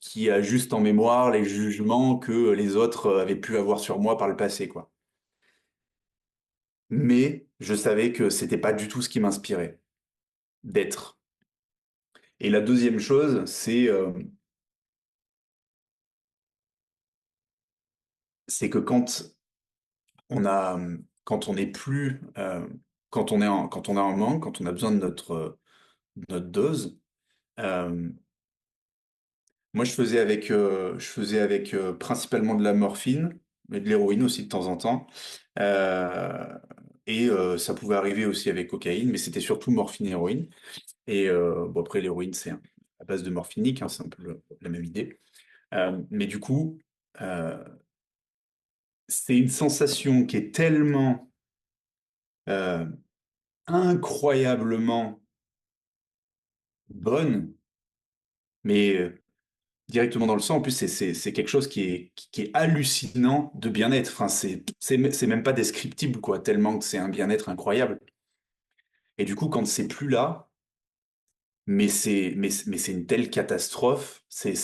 Speaker 2: qui a juste en mémoire les jugements que les autres avaient pu avoir sur moi par le passé, quoi. Mais je savais que c'était pas du tout ce qui m'inspirait d'être. Et la deuxième chose, c'est que quand on n'est plus, quand on est en manque, quand on a besoin de notre dose, euh, moi je faisais avec principalement de la morphine, mais de l'héroïne aussi de temps en temps. Euh, et ça pouvait arriver aussi avec cocaïne, mais c'était surtout morphine et héroïne. Et bon, après, l'héroïne, c'est à base de morphinique, hein, c'est un peu la même idée. Mais du coup, euh, c'est une sensation qui est tellement euh, incroyablement bonne, mais directement dans le sang. En plus, c'est quelque chose qui est hallucinant de bien-être. Enfin, c'est même pas descriptible, quoi, tellement que c'est un bien-être incroyable. Et du coup, quand c'est plus là, mais c'est une telle catastrophe, c'est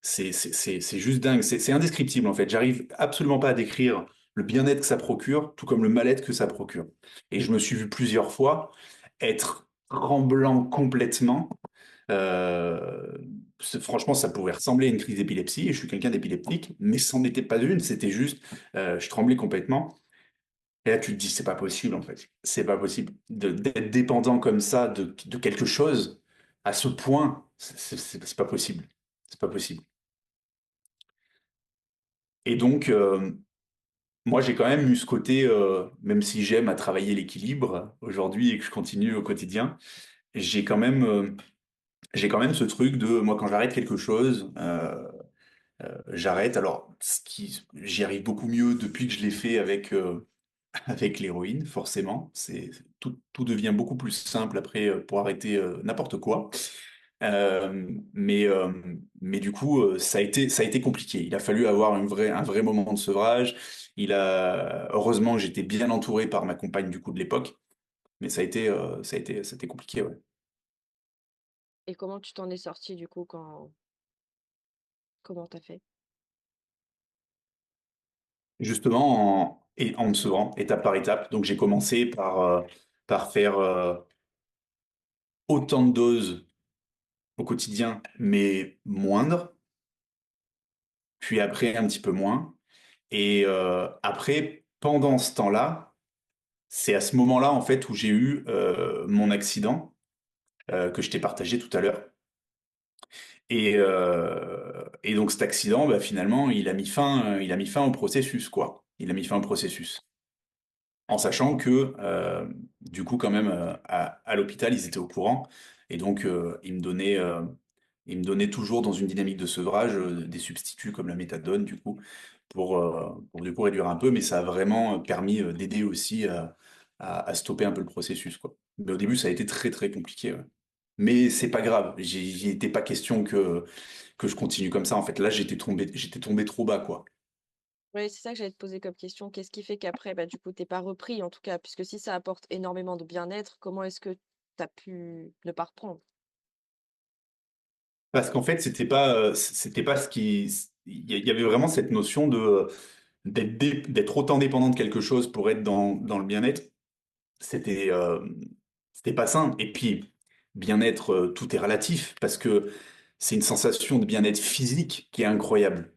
Speaker 2: juste dingue, c'est indescriptible en fait. J'arrive absolument pas à décrire le bien-être que ça procure, tout comme le mal-être que ça procure. Et je me suis vu plusieurs fois être tremblant complètement, euh, franchement, ça pouvait ressembler à une crise d'épilepsie, et je suis quelqu'un d'épileptique, mais c'en n'était pas une, c'était juste, je tremblais complètement. Et là, tu te dis, c'est pas possible, en fait. C'est pas possible. D'être dépendant comme ça de quelque chose, à ce point, c'est pas possible. C'est pas possible. Et donc, moi, j'ai quand même eu ce côté, même si j'aime à travailler l'équilibre aujourd'hui et que je continue au quotidien, j'ai quand même, euh, j'ai quand même ce truc de, moi, quand j'arrête quelque chose, j'arrête. Alors, j'y arrive beaucoup mieux depuis que je l'ai fait avec, avec l'héroïne, forcément. Tout devient beaucoup plus simple après pour arrêter n'importe quoi. Mais du coup, ça a été compliqué. Il a fallu avoir un vrai moment de sevrage. Heureusement, j'étais bien entouré par ma compagne du coup de l'époque, mais ça a été compliqué, ouais.
Speaker 1: Et comment tu t'en es sorti du coup comment t'as fait?
Speaker 2: Justement, en me sevrant, étape par étape. Donc, j'ai commencé par faire autant de doses au quotidien, mais moindres, puis après un petit peu moins. Et après, pendant ce temps-là, c'est à ce moment-là, en fait, où j'ai eu mon accident que je t'ai partagé tout à l'heure. Et donc cet accident, bah, finalement, il a mis fin au processus, quoi. Il a mis fin au processus. En sachant que, du coup, quand même, à l'hôpital, ils étaient au courant. Et donc, ils me donnaient toujours dans une dynamique de sevrage des substituts comme la méthadone, du coup, pour du coup réduire un peu. Mais ça a vraiment permis d'aider aussi à stopper un peu le processus, quoi. Mais au début, ça a été très, très compliqué, ouais. Mais c'est pas grave. Il n'était pas question que je continue comme ça. En fait, là, j'étais tombé trop bas, quoi.
Speaker 1: Oui, c'est ça que j'allais te poser comme question. Qu'est-ce qui fait qu'après, bah, du coup, t'es pas repris en tout cas? Puisque si ça apporte énormément de bien-être, comment est-ce que tu as pu ne pas reprendre?
Speaker 2: Parce qu'en fait, c'était pas ce qui, il y avait vraiment cette notion de, d'être autant dépendant de quelque chose pour être dans le bien-être. C'était, c'était pas sain. Et puis, bien-être, tout est relatif parce que c'est une sensation de bien-être physique qui est incroyable.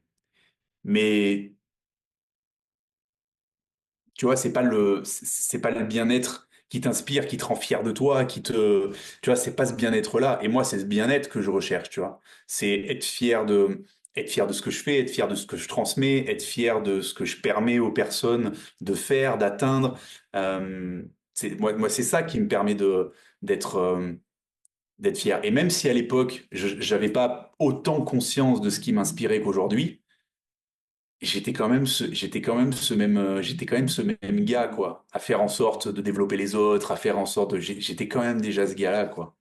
Speaker 2: Mais tu vois, c'est pas le bien-être qui t'inspire, qui te rend fier de toi, tu vois, c'est pas ce bien-être-là. Et moi, c'est ce bien-être que je recherche, tu vois. C'est être fier de ce que je fais, être fier de ce que je transmets, être fier de ce que je permets aux personnes de faire, d'atteindre. Moi, c'est ça qui me permet d'être, d'être fier. Et même si à l'époque, j'avais pas autant conscience de ce qui m'inspirait qu'aujourd'hui, j'étais quand même ce même gars, quoi, à faire en sorte de développer les autres, à faire en sorte j'étais quand même déjà ce gars-là, quoi.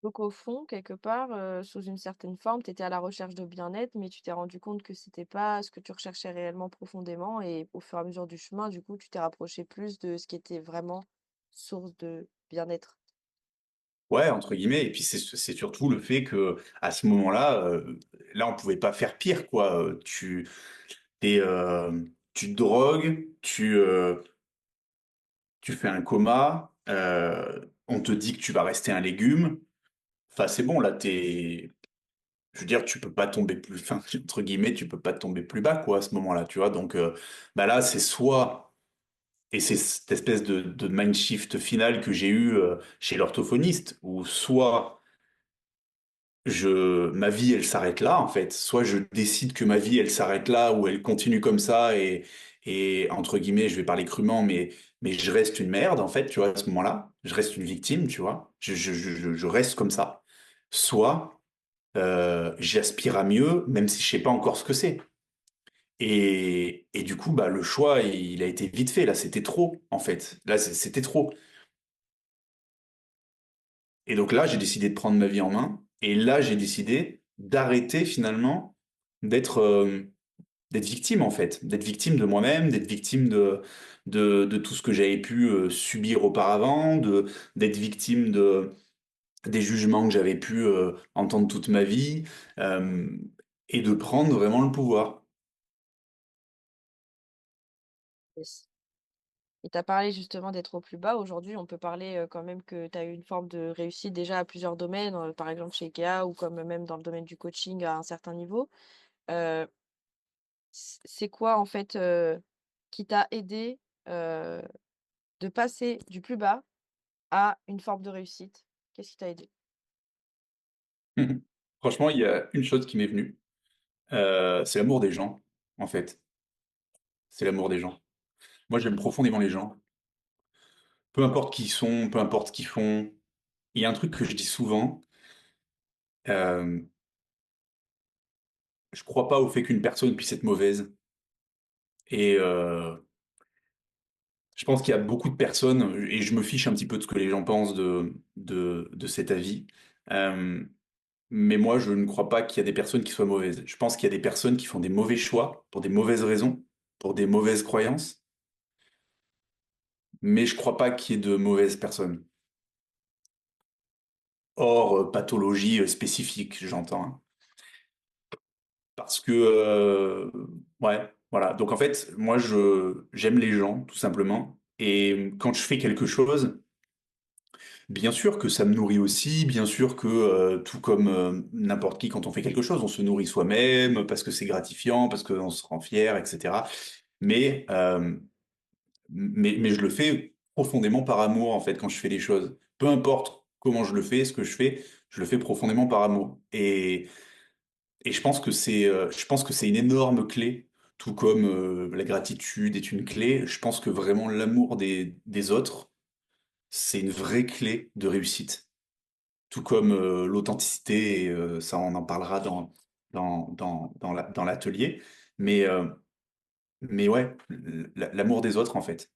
Speaker 1: Donc au fond, quelque part, sous une certaine forme, tu étais à la recherche de bien-être, mais tu t'es rendu compte que c'était pas ce que tu recherchais réellement profondément et au fur et à mesure du chemin, du coup, tu t'es rapproché plus de ce qui était vraiment source de bien-être.
Speaker 2: Ouais, entre guillemets. Et puis c'est surtout le fait que à ce moment-là, là, on pouvait pas faire pire, quoi. T'es, tu te drogues, tu fais un coma, on te dit que tu vas rester un légume. Enfin, c'est bon, là, je veux dire, tu peux pas tomber plus, enfin, entre guillemets, tu peux pas tomber plus bas, quoi, à ce moment-là, tu vois. Donc, bah là, c'est soit, et c'est cette espèce de mind shift final que j'ai eu chez l'orthophoniste, où soit ma vie, elle s'arrête là, en fait, soit je décide que ma vie, elle s'arrête là, ou elle continue comme ça, et entre guillemets, je vais parler crûment, mais je reste une merde, en fait, tu vois, à ce moment-là, je reste une victime, tu vois, je reste comme ça. Soit j'aspire à mieux, même si je sais pas encore ce que c'est. Et du coup, bah, le choix, il a été vite fait. Là, c'était trop, en fait. Là, c'était trop. Et donc là, j'ai décidé de prendre ma vie en main. Et là, j'ai décidé d'arrêter finalement d'être d'être victime, en fait. D'être victime de moi-même, d'être victime de tout ce que j'avais pu subir auparavant, d'être victime des jugements que j'avais pu entendre toute ma vie, euh, et de prendre vraiment le pouvoir.
Speaker 1: Yes. Et tu as parlé justement d'être au plus bas. Aujourd'hui, on peut parler, quand même que tu as eu une forme de réussite déjà à plusieurs domaines, par exemple chez IKEA ou comme même dans le domaine du coaching à un certain niveau. Heu, c'est quoi en fait, qui t'a aidé, heu, de passer du plus bas à une forme de réussite? Qu'est-ce qui t'a aidé?
Speaker 2: Franchement, il y a une chose qui m'est venue, c'est l'amour des gens, en fait. C'est l'amour des gens. Moi, j'aime profondément les gens. Peu importe qui ils sont, peu importe ce qu'ils font. Il y a un truc que je dis souvent, hem, je crois pas au fait qu'une personne puisse être mauvaise et je pense qu'il y a beaucoup de personnes et je me fiche un petit peu de ce que les gens pensent de cet avis, hem, mais moi, je ne crois pas qu'il y a des personnes qui soient mauvaises. Je pense qu'il y a des personnes qui font des mauvais choix pour des mauvaises raisons, pour des mauvaises croyances, mais je crois pas qu'il y ait de mauvaises personnes. Hors, pathologie, spécifique, j'entends, hein. Parce que, ouais, voilà. Donc en fait, moi, j'aime les gens, tout simplement. Et quand je fais quelque chose, bien sûr que ça me nourrit aussi, bien sûr que, tout comme n'importe qui, quand on fait quelque chose, on se nourrit soi-même, parce que c'est gratifiant, parce qu'on se rend fier, etc. Mais, mais je le fais profondément par amour, en fait, quand je fais les choses. Peu importe comment je le fais, ce que je le fais profondément par amour. Et je pense que c'est une énorme clé, tout comme la gratitude est une clé. Je pense que vraiment l'amour des autres, c'est une vraie clé de réussite. Tout comme l'authenticité, et, ça on en parlera dans l'atelier. Mais, mais ouais, l'amour des autres en fait.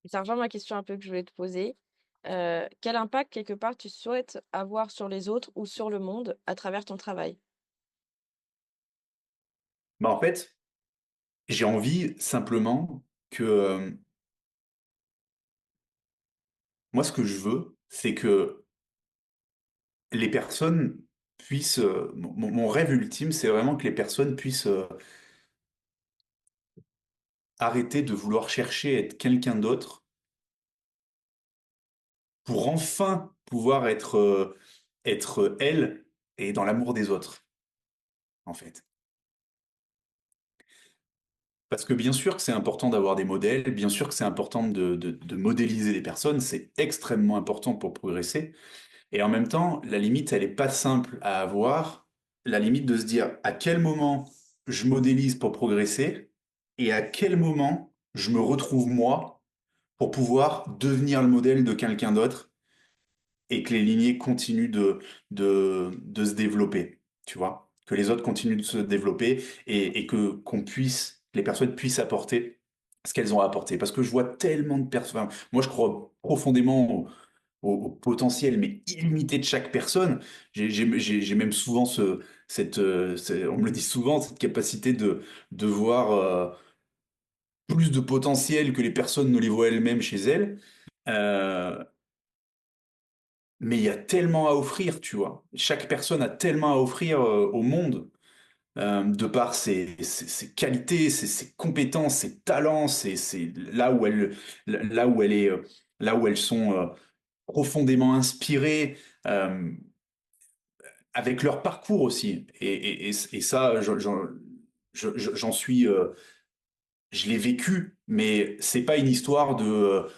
Speaker 1: Ça rejoint ma question un peu que je voulais te poser. Quel impact, quelque part, tu souhaites avoir sur les autres ou sur le monde à travers ton travail?
Speaker 2: Bah en fait, j'ai envie simplement que moi ce que je veux, c'est que les personnes puissent, mon rêve ultime, c'est vraiment que les personnes puissent arrêter de vouloir chercher à être quelqu'un d'autre pour enfin pouvoir être elles et dans l'amour des autres, en fait. Parce que bien sûr que c'est important d'avoir des modèles, bien sûr que c'est important de modéliser les personnes, c'est extrêmement important pour progresser. Et en même temps, la limite, elle n'est pas simple à avoir. La limite de se dire à quel moment je modélise pour progresser et à quel moment je me retrouve moi pour pouvoir devenir le modèle de quelqu'un d'autre et que les lignées continuent de se développer, tu vois? Que les autres continuent de se développer et que les personnes puissent apporter ce qu'elles ont à apporter. Parce que je vois tellement de personnes. Enfin, moi, je crois profondément au potentiel, mais illimité de chaque personne. J'ai même souvent on me le dit souvent, cette capacité de voir plus de potentiel que les personnes ne les voient elles-mêmes chez elles. Euh, mais il y a tellement à offrir, tu vois. Chaque personne a tellement à offrir au monde, de par ses qualités, ses compétences, ses talents, c'est là où elles sont profondément inspirées, euh, avec leur parcours aussi. Et ça, j'en suis, je l'ai vécu, mais c'est pas une histoire de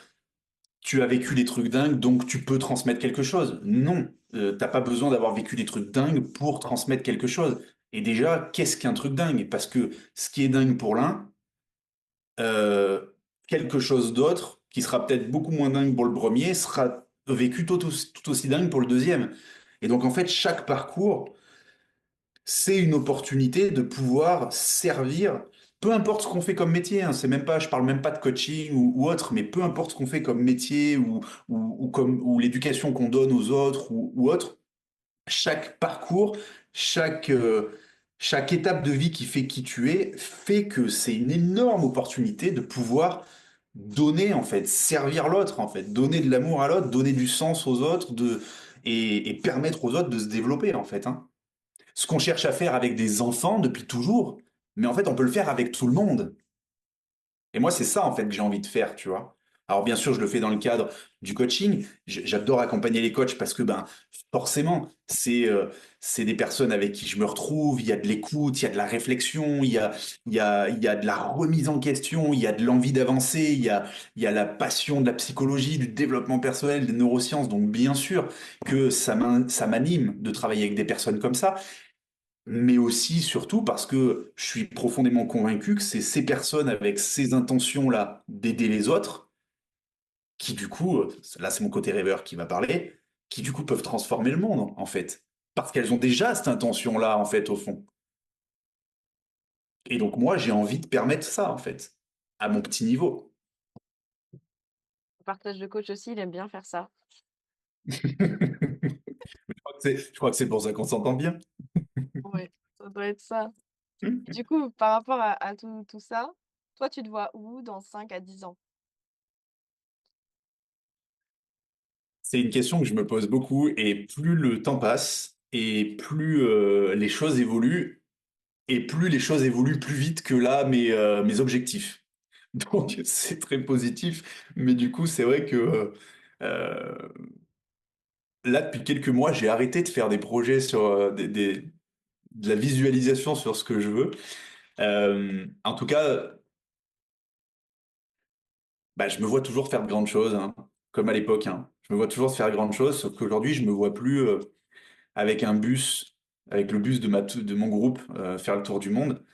Speaker 2: tu as vécu des trucs dingues, donc tu peux transmettre quelque chose. Non, t'as pas besoin d'avoir vécu des trucs dingues pour transmettre quelque chose. Et déjà, qu'est-ce qu'un truc dingue? Parce que ce qui est dingue pour l'un, euh, quelque chose d'autre, qui sera peut-être beaucoup moins dingue pour le premier, sera vécu tout aussi dingue pour le deuxième. Et donc, en fait, chaque parcours, c'est une opportunité de pouvoir servir, peu importe ce qu'on fait comme métier, hein, c'est même pas, je parle même pas de coaching ou autre, mais peu importe ce qu'on fait comme métier ou l'éducation qu'on donne aux autres ou autre, chaque parcours, chaque, chaque étape de vie qui fait qui tu es, fait que c'est une énorme opportunité de pouvoir donner, en fait, servir l'autre, en fait, donner de l'amour à l'autre, donner du sens aux autres, et permettre aux autres de se développer, en fait, hein. Ce qu'on cherche à faire avec des enfants depuis toujours, mais en fait, on peut le faire avec tout le monde. Et moi, c'est ça, en fait, que j'ai envie de faire, tu vois. Alors, bien sûr, je le fais dans le cadre du coaching. J'adore accompagner les coachs parce que, ben, forcément, c'est des personnes avec qui je me retrouve. Il y a de l'écoute, il y a de la réflexion, il y a de la remise en question, il y a de l'envie d'avancer, il y a la passion de la psychologie, du développement personnel, des neurosciences. Donc, bien sûr que ça m'anime de travailler avec des personnes comme ça, mais aussi, surtout, parce que je suis profondément convaincu que c'est ces personnes avec ces intentions-là d'aider les autres qui, du coup, là c'est mon côté rêveur qui va parler, qui, du coup, peuvent transformer le monde, en fait. Parce qu'elles ont déjà cette intention-là, en fait, au fond. Et donc, moi, j'ai envie de permettre ça, en fait, à mon petit niveau.
Speaker 1: Le partage de coach aussi, il aime bien faire ça.
Speaker 2: Je crois que c'est pour ça qu'on s'entend bien.
Speaker 1: Ouais, ça doit être ça. Du coup, par rapport à tout ça, toi, tu te vois où dans 5 à 10 ans?
Speaker 2: C'est une question que je me pose beaucoup, et plus le temps passe, et plus les choses évoluent, et plus les choses évoluent plus vite que là, mes objectifs. Donc c'est très positif, mais du coup c'est vrai que euh, là depuis quelques mois j'ai arrêté de faire des projets sur de la visualisation sur ce que je veux. En tout cas, bah, je me vois toujours faire de grandes choses, hein, comme à l'époque, hein. Je me vois toujours faire de grandes choses, sauf qu'aujourd'hui je me vois plus avec un bus, avec le bus de mon groupe faire le tour du monde.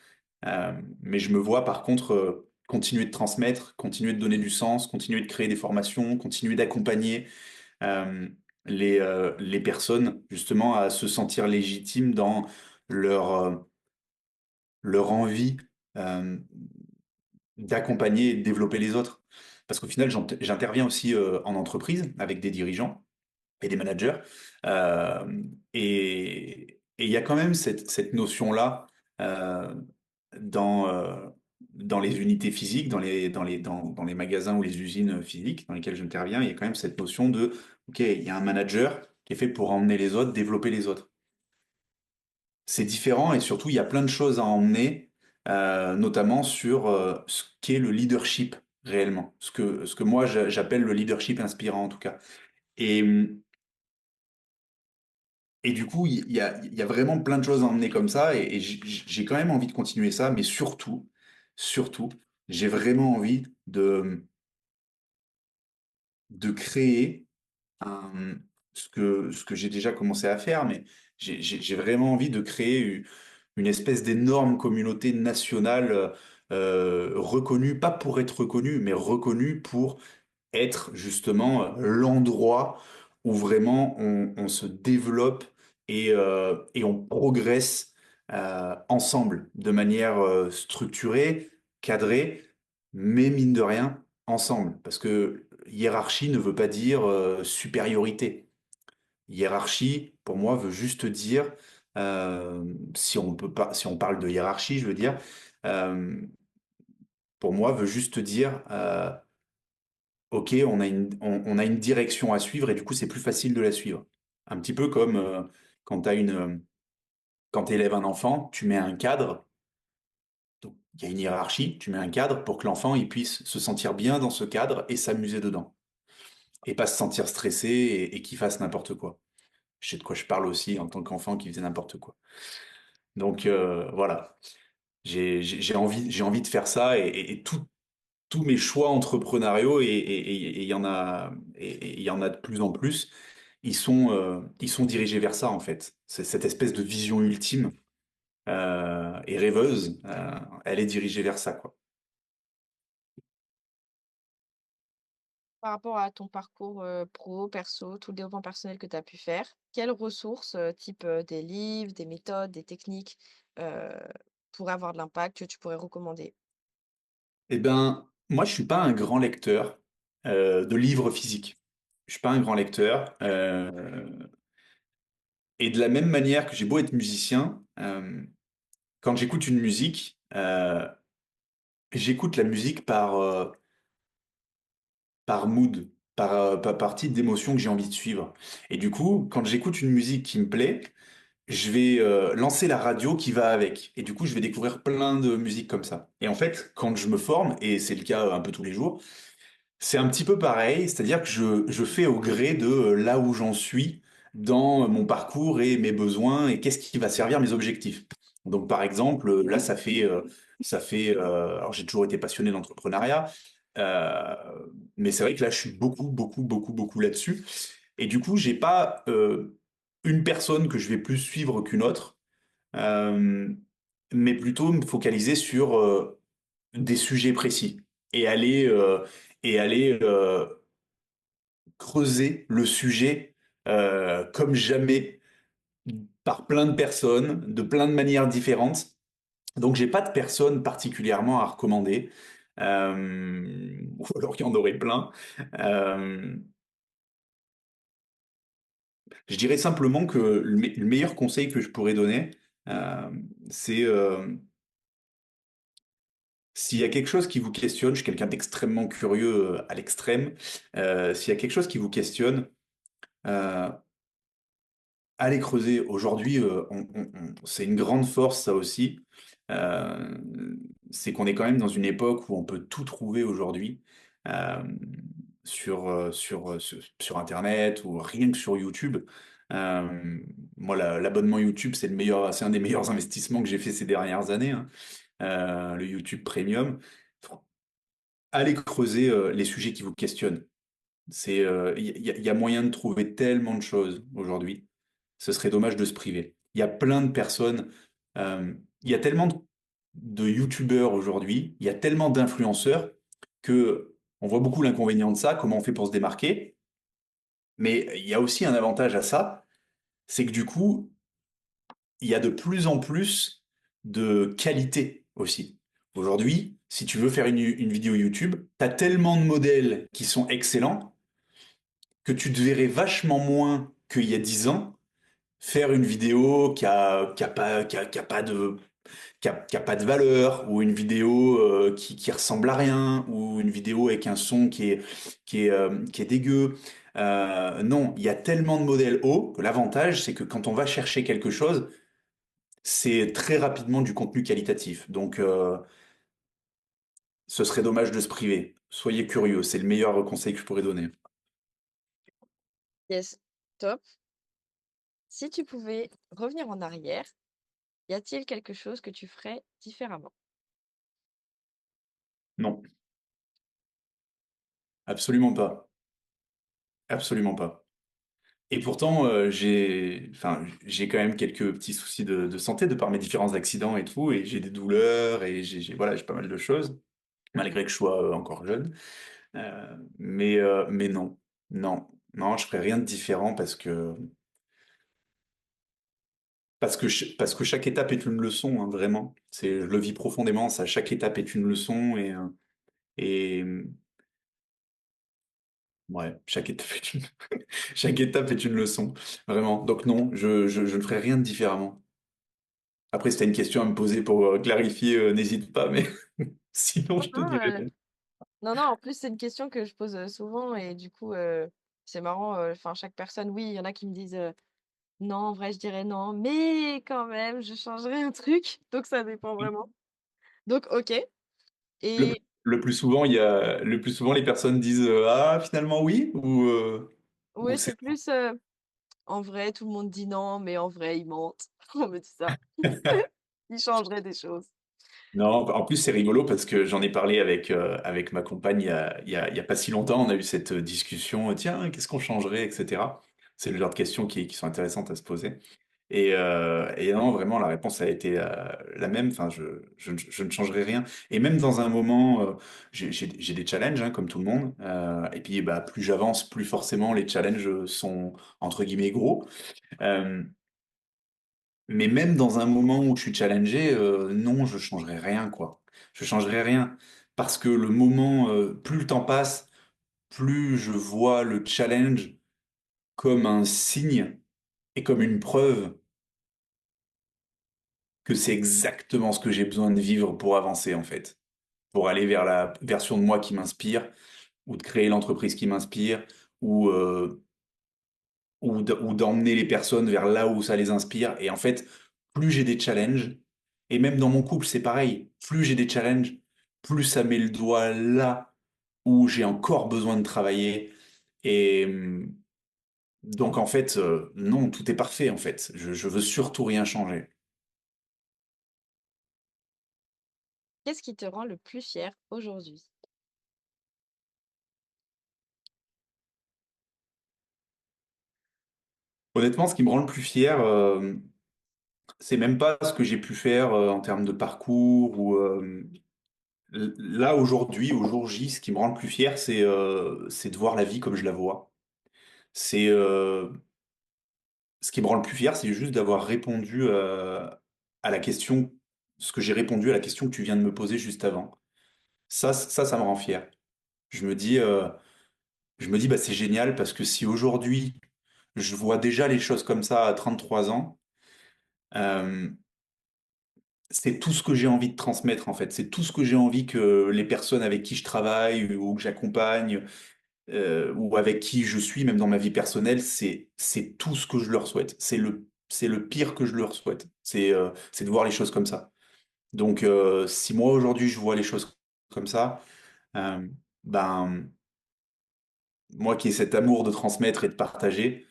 Speaker 2: Mais je me vois par contre continuer de transmettre, continuer de donner du sens, continuer de créer des formations, continuer d'accompagner euh, les personnes justement à se sentir légitimes dans leur, leur envie euh, d'accompagner et de développer les autres. Parce qu'au final, j'interviens aussi en entreprise avec des dirigeants et des managers. Euh, et il y a quand même cette notion-là euh, dans, dans les unités physiques, dans les magasins ou les usines physiques dans lesquelles j'interviens. Il y a quand même cette notion de, OK, il y a un manager qui est fait pour emmener les autres, développer les autres. C'est différent et surtout, il y a plein de choses à emmener, notamment sur ce qu'est le leadership réellement, ce que moi j'appelle le leadership inspirant en tout cas. Et, et du coup, il y a vraiment plein de choses à emmener comme ça, et j'ai quand même envie de continuer ça, mais surtout, j'ai vraiment envie de créer un, ce que j'ai déjà commencé à faire, mais j'ai vraiment envie de créer une espèce d'énorme communauté nationale reconnue, pas pour être reconnue, mais reconnue pour être justement l'endroit où vraiment on se développe et on progresse ensemble, de manière structurée, cadrée, mais mine de rien, ensemble. Parce que hiérarchie ne veut pas dire supériorité. Hiérarchie, pour moi, veut juste dire, si on peut pas, si on parle de hiérarchie, je veux dire, euh, pour moi, veut juste dire OK, on a une direction à suivre et du coup, c'est plus facile de la suivre. Un petit peu comme quand quand tu élèves un enfant, tu mets un cadre. Donc, il y a une hiérarchie, tu mets un cadre pour que l'enfant il puisse se sentir bien dans ce cadre et s'amuser dedans. Et pas se sentir stressé et qu'il fasse n'importe quoi. Je sais de quoi je parle aussi en tant qu'enfant qui faisait n'importe quoi. Donc voilà, j'ai envie de faire ça et tous mes choix entrepreneuriaux et il y en a et il y en a de plus en plus. Ils sont dirigés vers ça, en fait. C'est cette espèce de vision ultime et rêveuse, elle est dirigée vers ça, quoi.
Speaker 1: Par rapport à ton parcours, pro, perso, tout le développement personnel que tu as pu faire, quelles ressources, type, des livres, des méthodes, des techniques, heu, pourraient avoir de l'impact que tu pourrais recommander?
Speaker 2: Eh ben, moi, je suis pas un grand lecteur de livres physiques. Je suis pas un grand lecteur. Et de la même manière que j'ai beau être musicien, quand j'écoute une musique, j'écoute la musique par mood, par type d'émotion que j'ai envie de suivre. Et du coup, quand j'écoute une musique qui me plaît, je vais lancer la radio qui va avec. Et du coup, je vais découvrir plein de musiques comme ça. Et en fait, quand je me forme, et c'est le cas un peu tous les jours, c'est un petit peu pareil, c'est-à-dire que je fais au gré de là où j'en suis dans mon parcours et mes besoins et qu'est-ce qui va servir mes objectifs. Donc par exemple, là alors j'ai toujours été passionné d'entrepreneuriat, euh, mais c'est vrai que là je suis beaucoup là-dessus. Et du coup, j'ai pas une personne que je vais plus suivre qu'une autre, euh, mais plutôt me focaliser sur des sujets précis et aller creuser le sujet comme jamais par plein de personnes, de plein de manières différentes. Donc j'ai pas de personne particulièrement à recommander, ou alors il y en aurait plein. Euh, je dirais simplement que le meilleur conseil que je pourrais donner, euh, c'est s'il y a quelque chose qui vous questionne, je suis quelqu'un d'extrêmement curieux à l'extrême, s'il y a quelque chose qui vous questionne, euh, allez creuser. Aujourd'hui, c'est une grande force, ça aussi. Euh, c'est qu'on est quand même dans une époque où on peut tout trouver aujourd'hui euh, sur Internet ou rien que sur YouTube. Euh, Moi, l'abonnement YouTube, c'est un des meilleurs investissements que j'ai fait ces dernières années, hein. Le YouTube Premium. Allez creuser les sujets qui vous questionnent. Il y a moyen de trouver tellement de choses aujourd'hui. Ce serait dommage de se priver. Il y a plein de personnes, il y a tellement de youtubeurs aujourd'hui, il y a tellement d'influenceurs que on voit beaucoup l'inconvénient de ça, comment on fait pour se démarquer. Mais il y a aussi un avantage à ça, c'est que du coup, il y a de plus en plus de qualité aussi. Aujourd'hui, si tu veux faire une vidéo YouTube, tu as tellement de modèles qui sont excellents que tu te verrais vachement moins qu'il y a 10 ans faire une vidéo qui a pas de valeur, ou une vidéo qui ressemble à rien, ou une vidéo avec un son qui est dégueu. Non, il y a tellement de modèles hauts que l'avantage, c'est que quand on va chercher quelque chose, c'est très rapidement du contenu qualitatif. Donc, ce serait dommage de se priver. Soyez curieux, c'est le meilleur conseil que je pourrais donner.
Speaker 1: Yes, top. Si tu pouvais revenir en arrière, y a-t-il quelque chose que tu ferais différemment?
Speaker 2: Non, absolument pas. Absolument pas. Et pourtant, j'ai quand même quelques petits soucis de santé de par mes différents accidents et tout, et j'ai des douleurs et voilà, j'ai pas mal de choses, malgré que je sois encore jeune. Mais non, non, je ferai rien de différent parce que chaque étape est une leçon, hein, vraiment. Je le vis profondément, ça. Chaque étape est une leçon et ouais, chaque étape est une leçon, vraiment. Donc non, je ne ferai rien de différemment. Après, si tu as une question à me poser pour clarifier, n'hésite pas, mais sinon,
Speaker 1: Non,
Speaker 2: je te
Speaker 1: non,
Speaker 2: dirai non.
Speaker 1: non, non, en plus, c'est une question que je pose souvent et du coup, c'est marrant. Enfin, chaque personne, oui, il y en a qui me disent non, en vrai, je dirais non, mais quand même, je changerais un truc. Donc, ça dépend vraiment. Donc, ok.
Speaker 2: Le,
Speaker 1: Et
Speaker 2: le plus souvent, les personnes disent ah, finalement, oui, ou
Speaker 1: ouais,
Speaker 2: c'est.
Speaker 1: c'est plus en vrai, tout le monde dit non, mais en vrai, ils mentent. On me dit ça. Ils changeraient des choses.
Speaker 2: Non, en plus, c'est rigolo parce que j'en ai parlé avec ma compagne il y a pas si longtemps. On a eu cette discussion, tiens, qu'est-ce qu'on changerait, etc. C'est le genre de questions qui sont intéressantes à se poser. Et non, vraiment, la réponse a été la même. Enfin, je ne changerai rien. Et même dans un moment, j'ai des challenges, hein, comme tout le monde. Et puis, bah, plus j'avance, plus forcément les challenges sont, entre guillemets, gros. Euh, mais même dans un moment où je suis challengé, non, je changerai rien, quoi. Je changerai rien. Parce que le moment, plus le temps passe, plus je vois le challenge comme un signe et comme une preuve que c'est exactement ce que j'ai besoin de vivre pour avancer, en fait. Pour aller vers la version de moi qui m'inspire, ou de créer l'entreprise qui m'inspire, ou ou d'emmener les personnes vers là où ça les inspire. Et en fait, plus j'ai des challenges, et même dans mon couple, c'est pareil, plus j'ai des challenges, plus ça met le doigt là où j'ai encore besoin de travailler. Et donc en fait, non, tout est parfait en fait. Je veux surtout rien changer.
Speaker 1: Qu'est-ce qui te rend le plus fier aujourd'hui?
Speaker 2: Honnêtement, ce qui me rend le plus fier, c'est même pas ce que j'ai pu faire en termes de parcours ou là aujourd'hui, au jour J, ce qui me rend le plus fier, c'est de voir la vie comme je la vois. C'est ce qui me rend le plus fier, c'est juste d'avoir répondu à la question, ce que j'ai répondu à la question que tu viens de me poser juste avant. Ça me rend fier. Je me dis, euh, je me dis, bah c'est génial parce que si aujourd'hui je vois déjà les choses comme ça à 33 ans. euh, c'est tout ce que j'ai envie de transmettre en fait. C'est tout ce que j'ai envie que les personnes avec qui je travaille ou que j'accompagne ou avec qui je suis, même dans ma vie personnelle, c'est tout ce que je leur souhaite. C'est le pire que je leur souhaite. C'est de voir les choses comme ça. Donc si moi aujourd'hui je vois les choses comme ça, euh, ben moi qui ai cet amour de transmettre et de partager,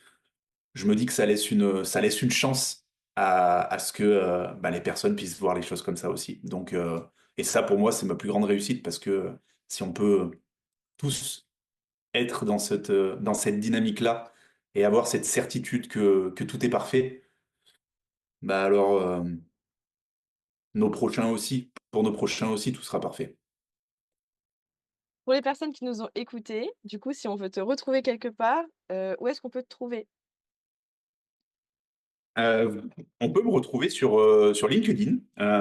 Speaker 2: je me dis que ça laisse une chance à ce que bah, les personnes puissent voir les choses comme ça aussi. Donc, et ça, pour moi, c'est ma plus grande réussite parce que si on peut tous être dans cette dynamique-là et avoir cette certitude que tout est parfait, bah alors, pour nos prochains aussi, tout sera parfait.
Speaker 1: Pour les personnes qui nous ont écoutés, du coup, si on veut te retrouver quelque part, où est-ce qu'on peut te trouver?
Speaker 2: Euh, on peut me retrouver sur LinkedIn.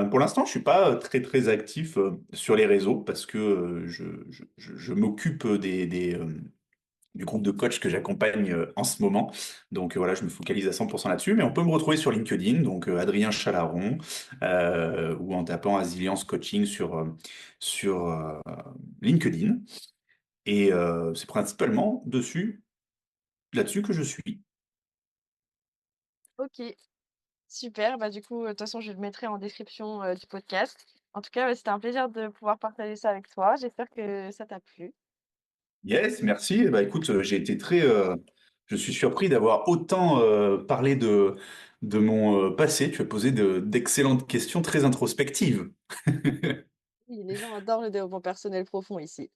Speaker 2: Pour l'instant, je suis pas très très actif sur les réseaux parce que je m'occupe du groupe de coachs que j'accompagne en ce moment. Donc voilà, je me focalise à 100% là-dessus. Mais on peut me retrouver sur LinkedIn, donc Adrien Chalaron, ou en tapant Asilience Coaching sur LinkedIn. Et c'est principalement là-dessus que je suis.
Speaker 1: OK, super. Bah, du coup, de toute façon, je le mettrai en description, du podcast. En tout cas, c'était un plaisir de pouvoir partager ça avec toi. J'espère que ça t'a plu.
Speaker 2: Yes, merci. Eh ben, écoute, je suis surpris d'avoir autant parlé de mon passé. Tu as posé d'excellentes questions très introspectives.
Speaker 1: Oui, les gens adorent le développement personnel profond ici.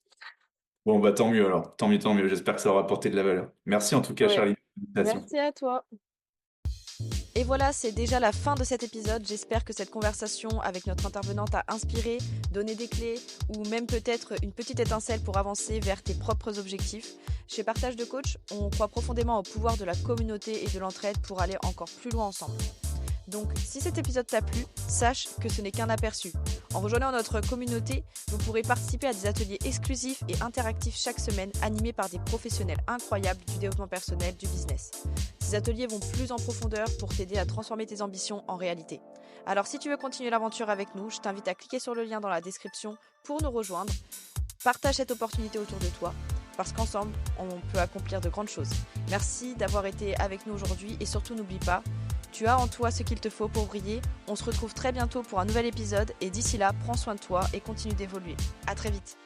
Speaker 2: Bon, bah tant mieux alors. Tant mieux, tant mieux. J'espère que ça aura apporté de la valeur. Merci en tout cas,
Speaker 1: Ouais.
Speaker 2: Charlie, pour l'invitation.
Speaker 1: Merci à toi. Et voilà, c'est déjà la fin de cet épisode. J'espère que cette conversation avec notre intervenante a inspiré, donné des clés ou même peut-être une petite étincelle pour avancer vers tes propres objectifs. Chez Partage de Coach, on croit profondément au pouvoir de la communauté et de l'entraide pour aller encore plus loin ensemble. Donc, si cet épisode t'a plu, sache que ce n'est qu'un aperçu. En rejoignant notre communauté, vous pourrez participer à des ateliers exclusifs et interactifs chaque semaine, animés par des professionnels incroyables du développement personnel, du business. Ces ateliers vont plus en profondeur pour t'aider à transformer tes ambitions en réalité. Alors, si tu veux continuer l'aventure avec nous, je t'invite à cliquer sur le lien dans la description pour nous rejoindre. Partage cette opportunité autour de toi, parce qu'ensemble, on peut accomplir de grandes choses. Merci d'avoir été avec nous aujourd'hui et surtout n'oublie pas, tu as en toi ce qu'il te faut pour briller. On se retrouve très bientôt pour un nouvel épisode et d'ici là, prends soin de toi et continue d'évoluer. À très vite.